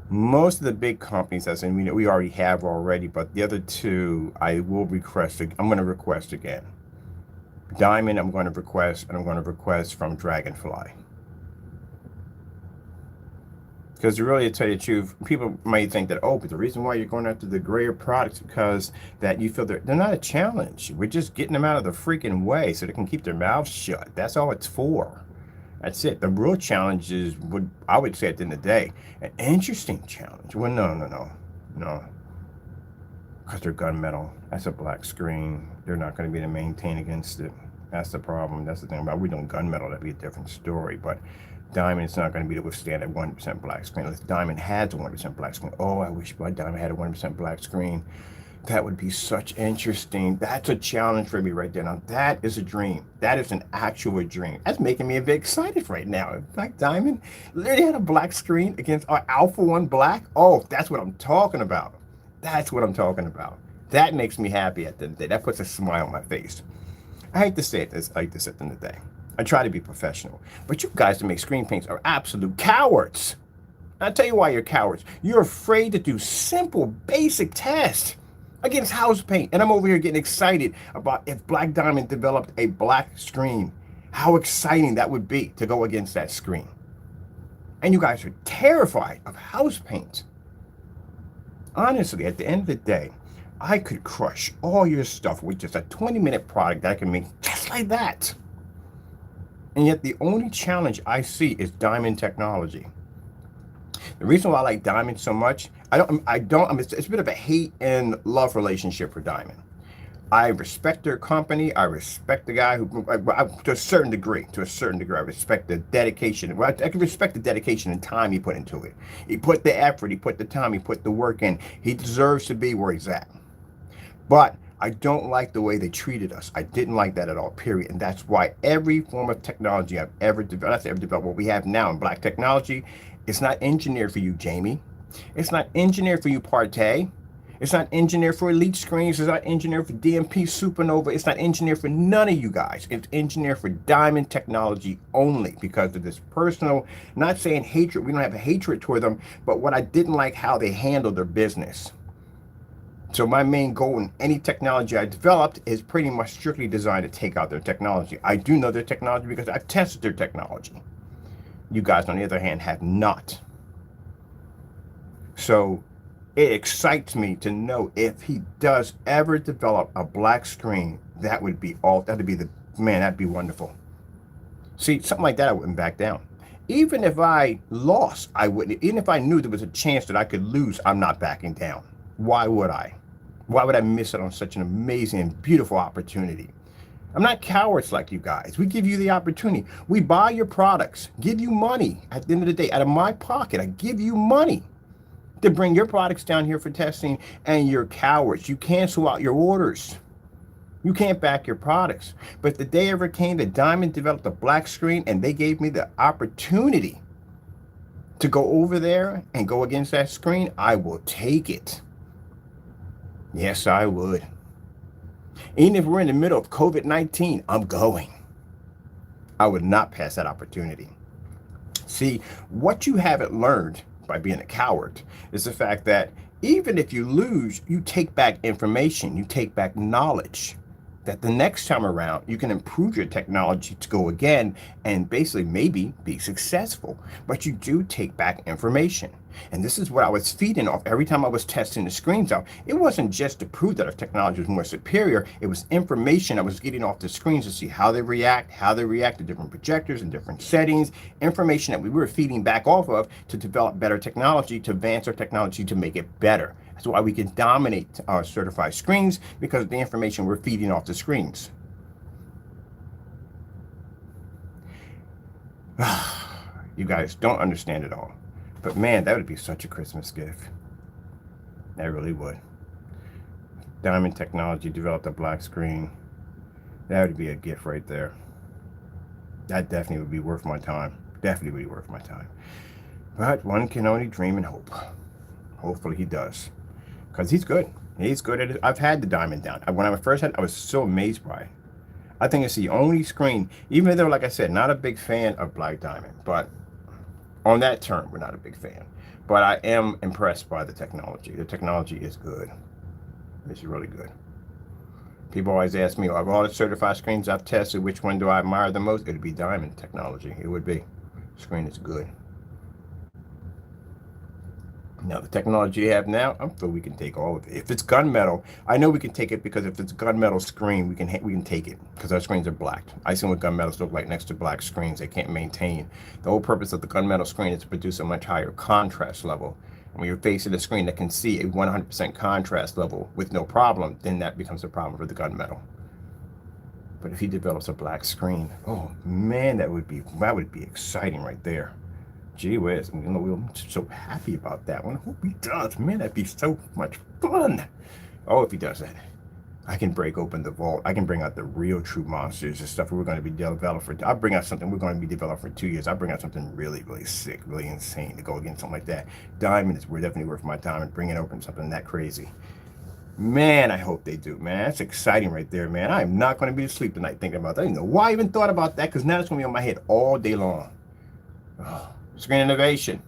Most of the big companies, as in we already have already, but the other two I will request. I'm going to request again. Diamond, I'm going to request, and I'm going to request from Dragonfly. Because really, to tell you the truth, people might think that, oh, but the reason why you're going after the grayer products because that you feel they're not a challenge. We're just getting them out of the freaking way so they can keep their mouths shut. That's all it's for. That's it. The real challenge is, I would say at the end of the day, an interesting challenge. Well, no. Because they're gunmetal. That's a black screen. They're not going to be able to maintain against it. That's the problem. That's the thing about we doing gunmetal. That'd be a different story. But Diamond's not going to be able to withstand a 100% black screen. Unless Diamond has a 100% black screen. Oh, I wish my Diamond had a 100% black screen. That would be such interesting. That's a challenge for me right there. Now, that is a dream. That is an actual dream. That's making me a bit excited right now. Black Diamond literally had a black screen against our Alpha 1 Black. Oh, that's what I'm talking about. That's what I'm talking about. That makes me happy at the end of the day. That puts a smile on my face. I hate to say it like this at the end of the day. I try to be professional. But you guys that make screen paints are absolute cowards. I'll tell you why you're cowards. You're afraid to do simple, basic tests against house paint. And I'm over here getting excited about if Black Diamond developed a black screen. How exciting that would be to go against that screen. And you guys are terrified of house paint. Honestly, at the end of the day, I could crush all your stuff with just a 20-minute product that I can make just like that. And yet the only challenge I see is diamond technology. The reason why I like Diamond so much, it's a bit of a hate and love relationship for Diamond. I respect their company. I respect the guy to a certain degree, I respect the dedication. Well, I can respect the dedication and time he put into it. He put the effort, he put the time, he put the work in. He deserves to be where he's at. But I don't like the way they treated us. I didn't like that at all, period. And that's why every form of technology I've ever developed, what we have now in black technology, it's not engineered for you, Jamie. It's not engineered for you, Partey. It's not engineered for Elite Screens. It's not engineered for DMP Supernova. It's not engineered for none of you guys. It's engineered for Diamond technology only because of this personal, not saying hatred. We don't have a hatred toward them, but what I didn't like how they handled their business. So my main goal in any technology I developed is pretty much strictly designed to take out their technology. I do know their technology because I've tested their technology. You guys, on the other hand, have not. So it excites me to know if he does ever develop a black screen, that'd be wonderful. See, something like that, I wouldn't back down. Even if I lost, I wouldn't. Even if I knew there was a chance that I could lose, I'm not backing down. Why would I? Why would I miss it on such an amazing and beautiful opportunity? I'm not cowards like you guys. We give you the opportunity. We buy your products, give you money. At the end of the day, out of my pocket, I give you money to bring your products down here for testing, and you're cowards. You cancel out your orders. You can't back your products. But the day ever came that Diamond developed a black screen and they gave me the opportunity to go over there and go against that screen, I will take it. Yes, I would. Even if we're in the middle of COVID-19, I'm going. I would not pass that opportunity. See, what you haven't learned by being a coward is the fact that even if you lose, you take back information, you take back knowledge, that the next time around you can improve your technology to go again and basically maybe be successful. But you do take back information. And this is what I was feeding off every time I was testing the screens out. It wasn't just to prove that our technology was more superior. It was information I was getting off the screens to see how they react to different projectors and different settings, information that we were feeding back off of to develop better technology, to advance our technology to make it better. That's why we can dominate our certified screens, because of the information we're feeding off the screens. You guys don't understand it all. But man, that would be such a Christmas gift. That really would. Diamond Technology developed a black screen. That would be a gift right there. That definitely would be worth my time. Definitely would be worth my time. But one can only dream and hope. Hopefully he does. Because he's good. He's good at it. I've had the Diamond down. When I first had it, I was so amazed by it. I think it's the only screen, even though, like I said, not a big fan of Black Diamond, but on that term, we're not a big fan. But I am impressed by the technology. The technology is good. It's really good. People always ask me, of all the certified screens I've tested, which one do I admire the most? It would be Diamond technology. It would be. The screen is good. Now, the technology you have now, I feel we can take all of it. If it's gunmetal, I know we can take it, because if it's a gunmetal screen, we can take it, because our screens are black. I see what gunmetals look like next to black screens. They can't maintain. The whole purpose of the gunmetal screen is to produce a much higher contrast level. And when you're facing a screen that can see a 100% contrast level with no problem, then that becomes a problem for the gunmetal. But if he develops a black screen, oh man, that would be exciting right there. Gee whiz, we're so happy about that one. I hope he does. Man, that'd be so much fun. Oh, if he does that, I can break open the vault. I can bring out the real true monsters and stuff we're going to be developing for. I'll bring out something we're going to be developing for 2 years. I'll bring out something really, really sick, really insane to go against something like that. Diamond is definitely worth my time and bringing open something that crazy. Man, I hope they do, man. That's exciting right there, man. I am not going to be asleep tonight thinking about that. I don't know why I even thought about that, because now it's going to be on my head all day long. Oh, screen innovation.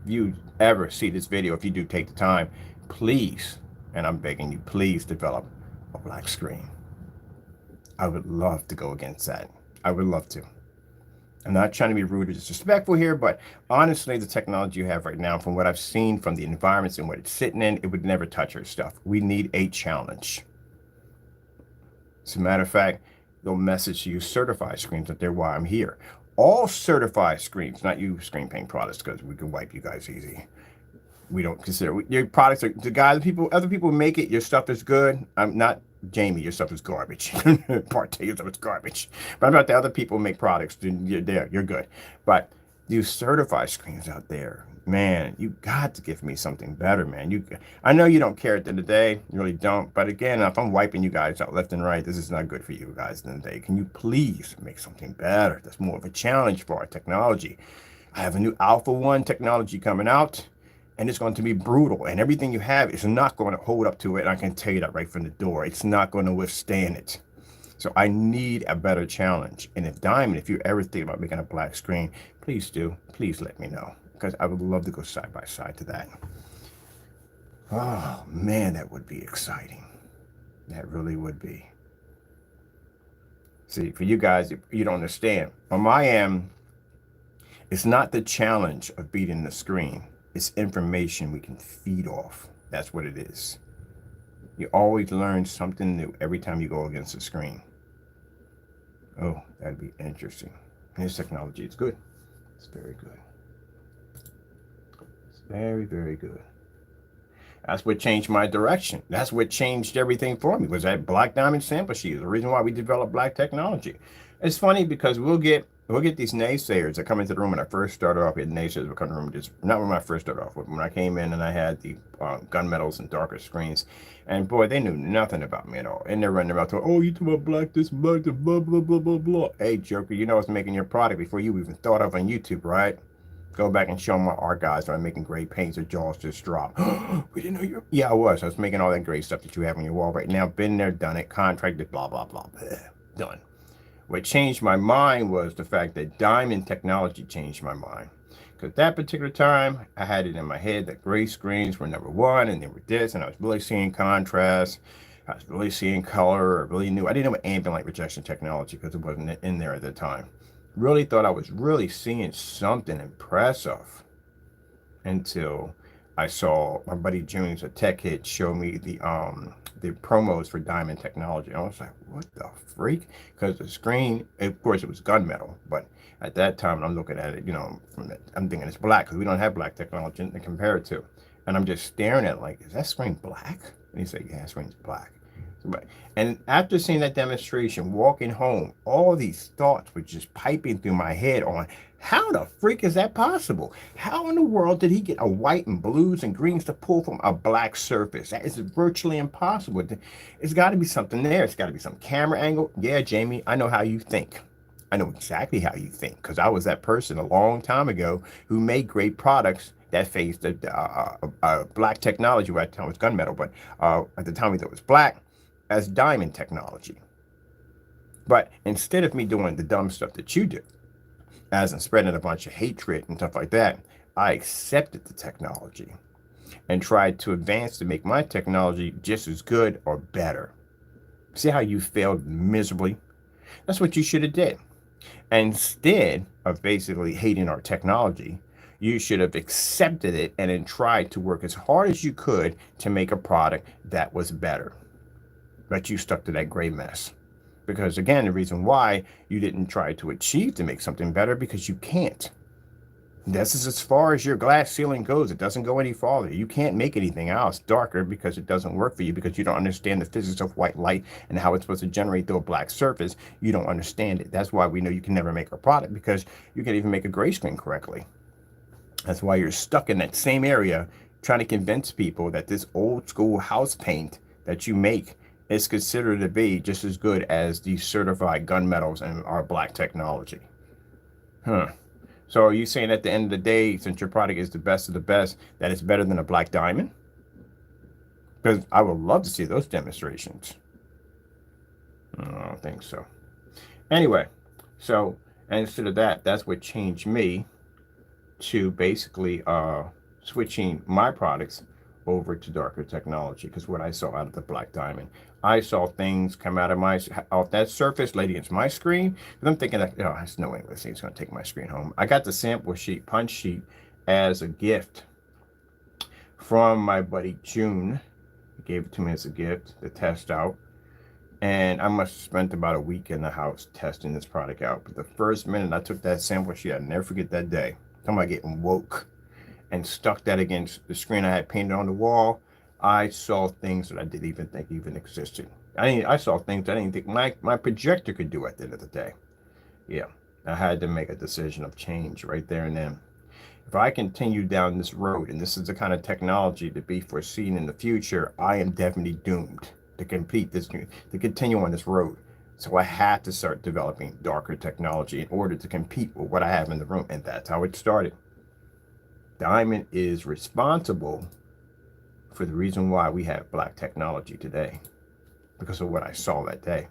If you ever see this video, if you do take the time, please, and I'm begging you, please develop a black screen. I would love to go against that. I would love to. I'm not trying to be rude or disrespectful here, but honestly, the technology you have right now, from what I've seen from the environments and what it's sitting in, it would never touch our stuff. We need a challenge. As a matter of fact, they'll message you certified screens that they're why I'm here. All certified screens, not you screen paint products, because we can wipe you guys easy. We don't consider your products are the guys, other people make it. Your stuff is good. I'm not Jamie. Your stuff is garbage. Partay, your stuff is garbage. But I'm about the other people make products. You're there. You're good. But you certified screens out there, man. You got to give me something better, man. I know you don't care at the end of the day. You really don't. But again, if I'm wiping you guys out left and right, this is not good for you guys at the end of the day. Can you please make something better? That's more of a challenge for our technology. I have a new Alpha-1 technology coming out. And it's going to be brutal, and everything you have is not going to hold up to it. I can tell you that right from the door. It's not going to withstand it. So I need a better challenge. And if Diamond, if you ever think about making a black screen, please do. Please let me know, because I would love to go side by side to that. Oh man, that would be exciting. That really would be. See, for you guys, you don't understand. On my end, it's not the challenge of beating the screen. It's information we can feed off. That's what it is. You always learn something new every time you go against the screen. Oh, that'd be interesting. And this technology is good. It's very good. It's very, very good. That's what changed my direction. That's what changed everything for me, was that black diamond sample sheet. The reason why we developed black technology. It's funny because we'll get these naysayers that come into the room. When I first started off, we had naysayers that come in the room, just not when I first started off, but when I came in and I had the gunmetals and darker screens, and boy, they knew nothing about me at all. And they're running around to, oh, you talking about black this, black that, blah, blah, blah, blah, blah. Hey, joker, you know what's making your product before you even thought of on YouTube, right? Go back and show my archives when I'm making great paints. Their jaws just drop. We didn't know you. Yeah, I was. I was making all that great stuff that you have on your wall right now. Been there, done it, contracted, blah, blah, blah. Done. What changed my mind was the fact that diamond technology changed my mind. Because at that particular time, I had it in my head that gray screens were number one, and they were this, and I was really seeing contrast. I was really seeing color. I really knew. I didn't know what ambient light rejection technology, because it wasn't in there at the time. Really thought I was really seeing something impressive until I saw my buddy Junior's a tech hit show me the promos for diamond technology. I was like, what the freak? Because the screen, of course, it was gunmetal, but at that time, I'm looking at it, you know, I'm thinking it's black, because we don't have black technology to compare it to. And I'm just staring at it like, is that screen black? And he said, yeah, that screen's black. And after seeing that demonstration, walking home, all these thoughts were just piping through my head on how the freak is that possible? How in the world did he get a white and blues and greens to pull from a black surface? That is virtually impossible. It's got to be something there. It's got to be some camera angle. Yeah, Jamie, I know how you think. I know exactly how you think, because I was that person a long time ago who made great products that faced black technology. Right, at the time it was gunmetal, but at the time we thought it was black, as diamond technology. But instead of me doing the dumb stuff that you do, as in spreading a bunch of hatred and stuff like that, I accepted the technology and tried to advance to make my technology just as good or better. See how you failed miserably? That's what you should have did. Instead of basically hating our technology, you should have accepted it and then tried to work as hard as you could to make a product that was better. But you stuck to that gray mess. Because again, the reason why you didn't try to achieve to make something better, because you can't. This is as far as your glass ceiling goes. It doesn't go any farther. You can't make anything else darker because it doesn't work for you, because you don't understand the physics of white light and how it's supposed to generate through a black surface. You don't understand it. That's why we know you can never make a product, because you can't even make a gray screen correctly. That's why you're stuck in that same area trying to convince people that this old school house paint that you make is considered to be just as good as the certified gunmetals and our black technology. Huh. So are you saying at the end of the day, since your product is the best of the best, that it's better than a black diamond? Because I would love to see those demonstrations. I don't think so. Anyway, so instead of that, that's what changed me to basically switching my products over to darker technology. Because what I saw out of the black diamond, I saw things come out of off that surface, lady, it's my screen. And I'm thinking that, oh, there's no way this thing's going to take my screen home. I got the sample sheet, punch sheet, as a gift from my buddy June. He gave it to me as a gift to test out. And I must have spent about a week in the house testing this product out. But the first minute I took that sample sheet, I'll never forget that day. I'm about getting woke and stuck that against the screen I had painted on the wall. I saw things that I didn't even think even existed. I saw things I didn't think my projector could do at the end of the day. Yeah, I had to make a decision of change right there and then. If I continue down this road, and this is the kind of technology to be foreseen in the future, I am definitely doomed to continue on this road. So I had to start developing darker technology in order to compete with what I have in the room. And that's how it started. Diamond is responsible for the reason why we have black technology today, because of what I saw that day.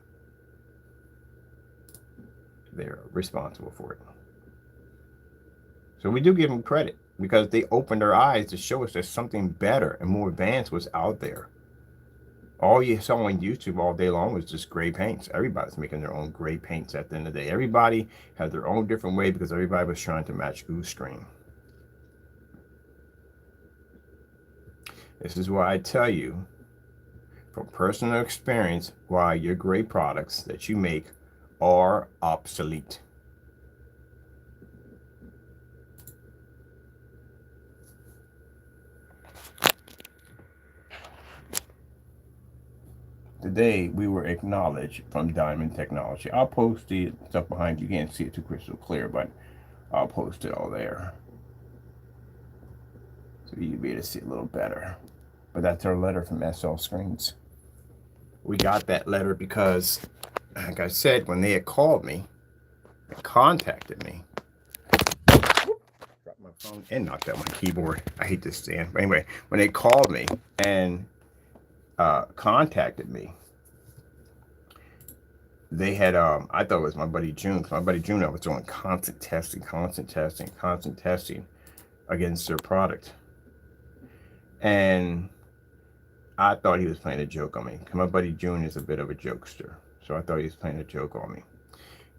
They're responsible for it. So we do give them credit because they opened their eyes to show us that something better and more advanced was out there. All you saw on YouTube all day long was just gray paints. Everybody's making their own gray paints at the end of the day. Everybody had their own different way because everybody was trying to match Goose Green. This is why I tell you, from personal experience, why your gray products that you make are obsolete. Today, we were acknowledged from Diamond Technology. I'll post the stuff behind you. You can't see it too crystal clear, but I'll post it all there. So you'll be able to see it a little better. But that's our letter from SL Screens. We got that letter because, like I said, when they had called me and contacted me, dropped my phone and knocked out my keyboard. I hate this stand. But anyway, when they called me and contacted me, they had I thought it was my buddy June. My buddy June, I was doing constant testing against their product, and I thought he was playing a joke on me. My buddy June is a bit of a jokester, so I thought he was playing a joke on me.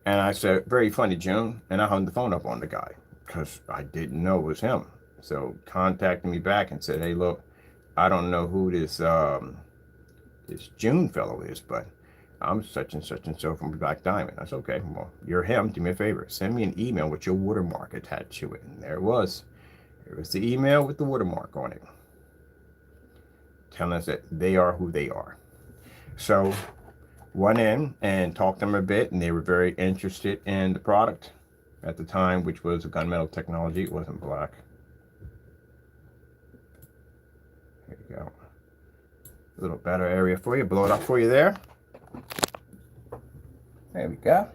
And I said, "Very funny, June," and I hung the phone up on the guy because I didn't know it was him. So contacted me back and said, "Hey, look, I don't know who this June fellow is, but I'm such and so from Black Diamond." I said, "Okay, well, you're him. Do me a favor. Send me an email with your watermark attached to it." And there it was. It was the email with the watermark on it, telling us that they are who they are. So went in and talked to them a bit, and they were very interested in the product at the time, which was a gunmetal technology. It wasn't black. There you go. A little better area for you. Blow it up for you there. There we go.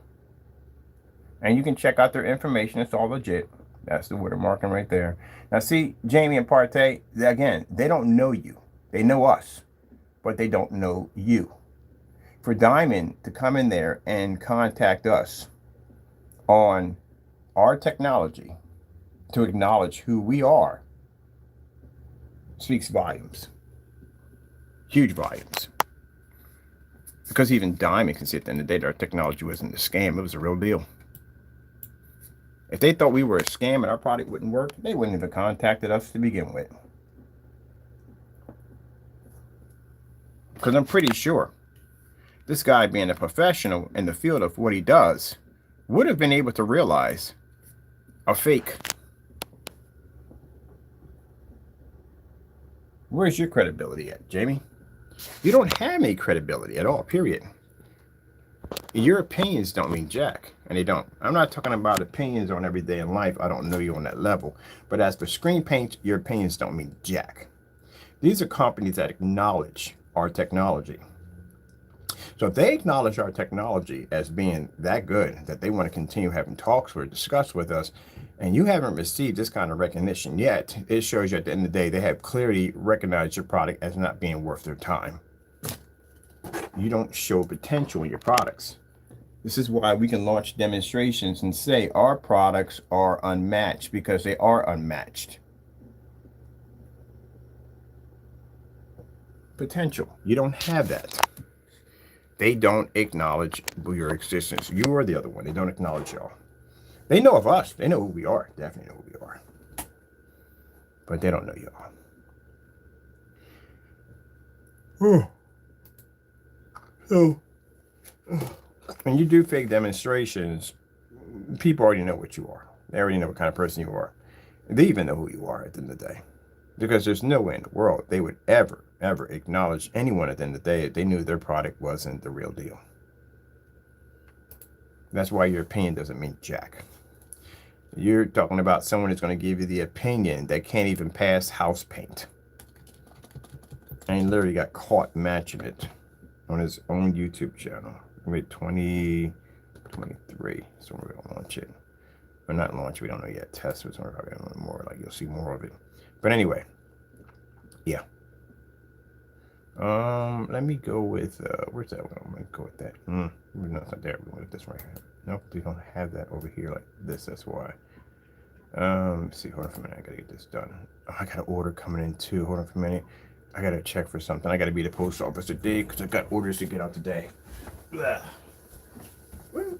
And you can check out their information. It's all legit. That's the watermarking right there. Now see, Jamie and Partey, again, they don't know you. They know us, but they don't know you. For Diamond to come in there and contact us on our technology to acknowledge who we are speaks volumes. Huge volumes. Because even Diamond can see at the end of the day that our technology wasn't a scam. It was a real deal. If they thought we were a scam and our product wouldn't work, they wouldn't have contacted us to begin with. Because I'm pretty sure this guy, being a professional in the field of what he does, would have been able to realize a fake. Where's your credibility at, Jamie? You don't have any credibility at all, period. Your opinions don't mean jack, and they don't. I'm not talking about opinions on every day in life. I don't know you on that level. But as for screen paint, your opinions don't mean jack. These are companies that acknowledge our technology. So if they acknowledge our technology as being that good that they want to continue having talks or discuss with us, and you haven't received this kind of recognition yet, it shows you at the end of the day they have clearly recognized your product as not being worth their time. You don't show potential in your products. This is why we can launch demonstrations and say our products are unmatched, because they are unmatched. Potential. You don't have that. They don't acknowledge your existence. You are the other one. They don't acknowledge y'all. They know of us. They know who we are. Definitely know who we are. But they don't know y'all. So, when you do fake demonstrations, people already know what you are. They already know what kind of person you are. They even know who you are at the end of the day. Because there's no way in the world they would ever acknowledge anyone at the end of the day if they knew their product wasn't the real deal. That's why your opinion doesn't mean jack. You're talking about someone who's going to give you the opinion that can't even pass house paint. And he literally got caught matching it on his own YouTube channel. Maybe 2023. So we're going to launch it. But not launch, we don't know yet. Test it. So we're probably going to more, like you'll see more of it. But anyway, yeah. Let me go with, where's that one? I'm going to go with that. No, it's not there. We want this right here. Nope, we don't have that over here like this. That's why. Let's see. Hold on for a minute. I got to get this done. Oh, I got an order coming in too. Hold on for a minute. I got to check for something. I got to be at the post office today because I got orders to get out today. Blah. Woo.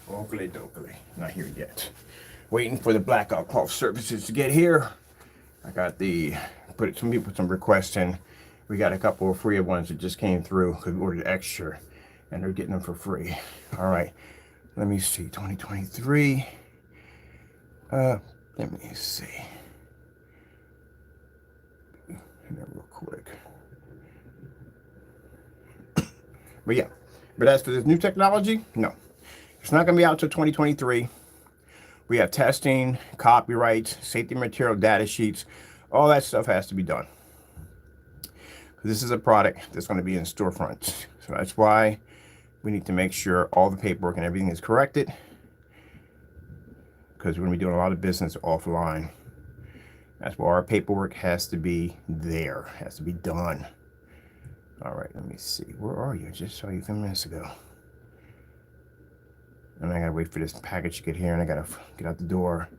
Oakley dokley. Not here yet. Waiting for the blackout call services to get here. I got some people put some requests in. We got a couple of free ones that just came through because we ordered extra and they're getting them for free. All right. Let me see. 2023. Let me see. Real quick. But yeah. But as for this new technology, no. It's not going to be out until 2023. We have testing, copyrights, safety material data sheets. All that stuff has to be done. This is a product that's going to be in storefronts. So that's why we need to make sure all the paperwork and everything is corrected. Because we're going to be doing a lot of business offline. That's why our paperwork has to be there. Has to be done. All right, let me see. Where are you? I just saw you a few minutes ago. And I gotta wait for this package to get here, and I gotta get out the door.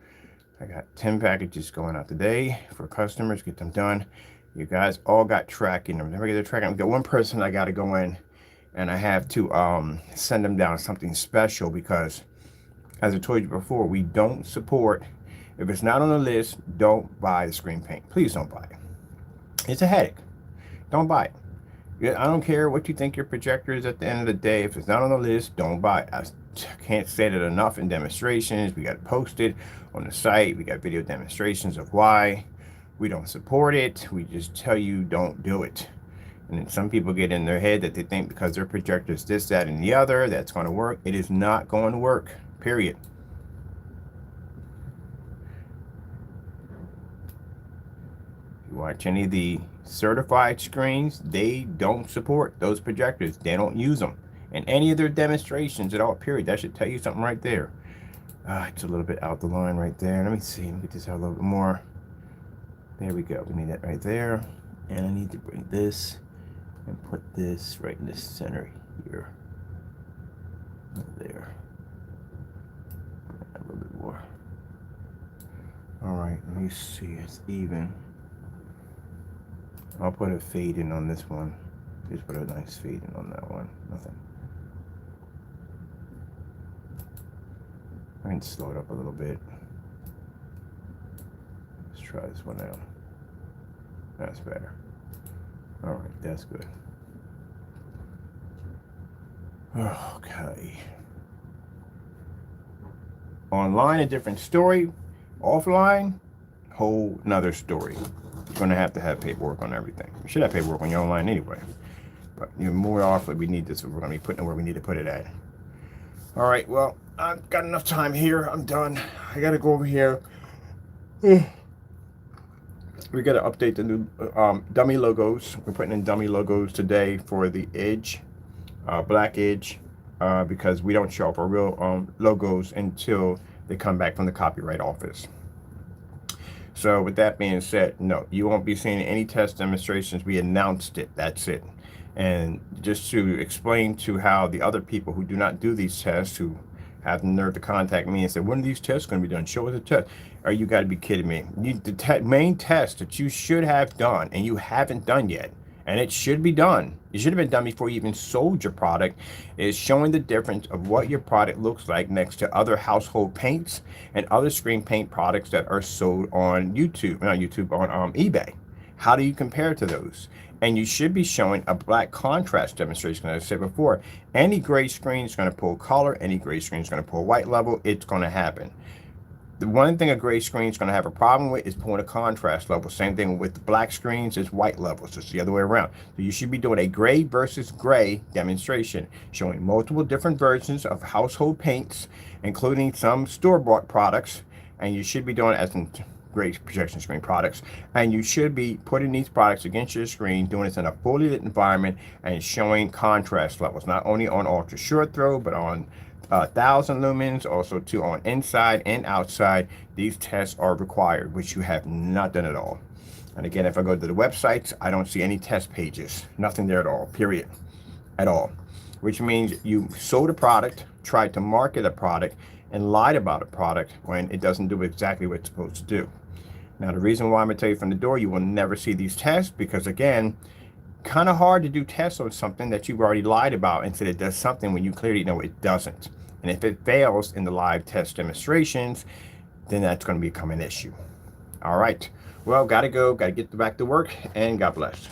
I got 10 packages going out today for customers. Get them done. You guys all got tracking. I'm never get their tracking. I've got one person I gotta go in, and I have to send them down something special because, as I told you before, we don't support. If it's not on the list, don't buy the screen paint. Please don't buy it. It's a headache. Don't buy it. I don't care what you think your projector is at the end of the day. If it's not on the list, don't buy it. I can't say that enough in demonstrations. We got it posted on the site. We got video demonstrations of why we don't support it. We just tell you don't do it. And then some people get in their head that they think because their projector is this, that, and the other, that's going to work. It is not going to work, period. If you watch any of the certified screens, they don't support those projectors. They don't use them in any of their demonstrations at all, period. That should tell you something right there. It's a little bit out the line right there. Let me see. Let me get this out a little bit more. There we go. We need that right there. And I need to bring this and put this right in the center here. There. A little bit more. All right, let me see. It's even. I'll put a fade in on this one. Just put a nice fade in on that one. Nothing. I can slow it up a little bit. Let's try this one out. That's better. All right, that's good. Okay. Online, a different story. Offline, whole nother story. You're gonna have to have paperwork on everything. You should have paperwork on your online anyway. But you know, more often we need this. We're gonna be putting it where we need to put it at. All right. Well, I've got enough time here. I'm done. I gotta go over here. We gotta update the new dummy logos. We're putting in dummy logos today for the Edge, Black Edge, because we don't show up our real logos until they come back from the copyright office. So with that being said, no, you won't be seeing any test demonstrations. We announced it. That's it. And just to explain to how the other people who do not do these tests, who have the nerve to contact me and say, when are these tests going to be done? Show us a test. Or you got to be kidding me. The main test that you should have done and you haven't done yet, and it should be done. It should have been done before you even sold your product, is showing the difference of what your product looks like next to other household paints and other screen paint products that are sold on YouTube, not YouTube, on eBay. How do you compare to those? And you should be showing a black contrast demonstration. As I said before, any gray screen is going to pull color, any gray screen is going to pull white level. It's going to happen. The one thing a gray screen is going to have a problem with is pulling a contrast level. Same thing with black screens is white levels. It's the other way around. So you should be doing a gray versus gray demonstration, showing multiple different versions of household paints, including some store-bought products, and you should be doing it as in gray projection screen products, and you should be putting these products against your screen, doing this in a fully lit environment and showing contrast levels, not only on ultra short throw, but on 1,000 lumens, also too on inside and outside. These tests are required, which you have not done at all. And again, if I go to the websites, I don't see any test pages, nothing there at all, period, at all. Which means you sold a product, tried to market a product, and lied about a product when it doesn't do exactly what it's supposed to do. Now, the reason why I'm going to tell you from the door, you will never see these tests, because again, kind of hard to do tests on something that you've already lied about and said it does something when you clearly know it doesn't. And if it fails in the live test demonstrations, then that's going to become an issue. All right. Well, got to go. Got to get back to work, and God bless.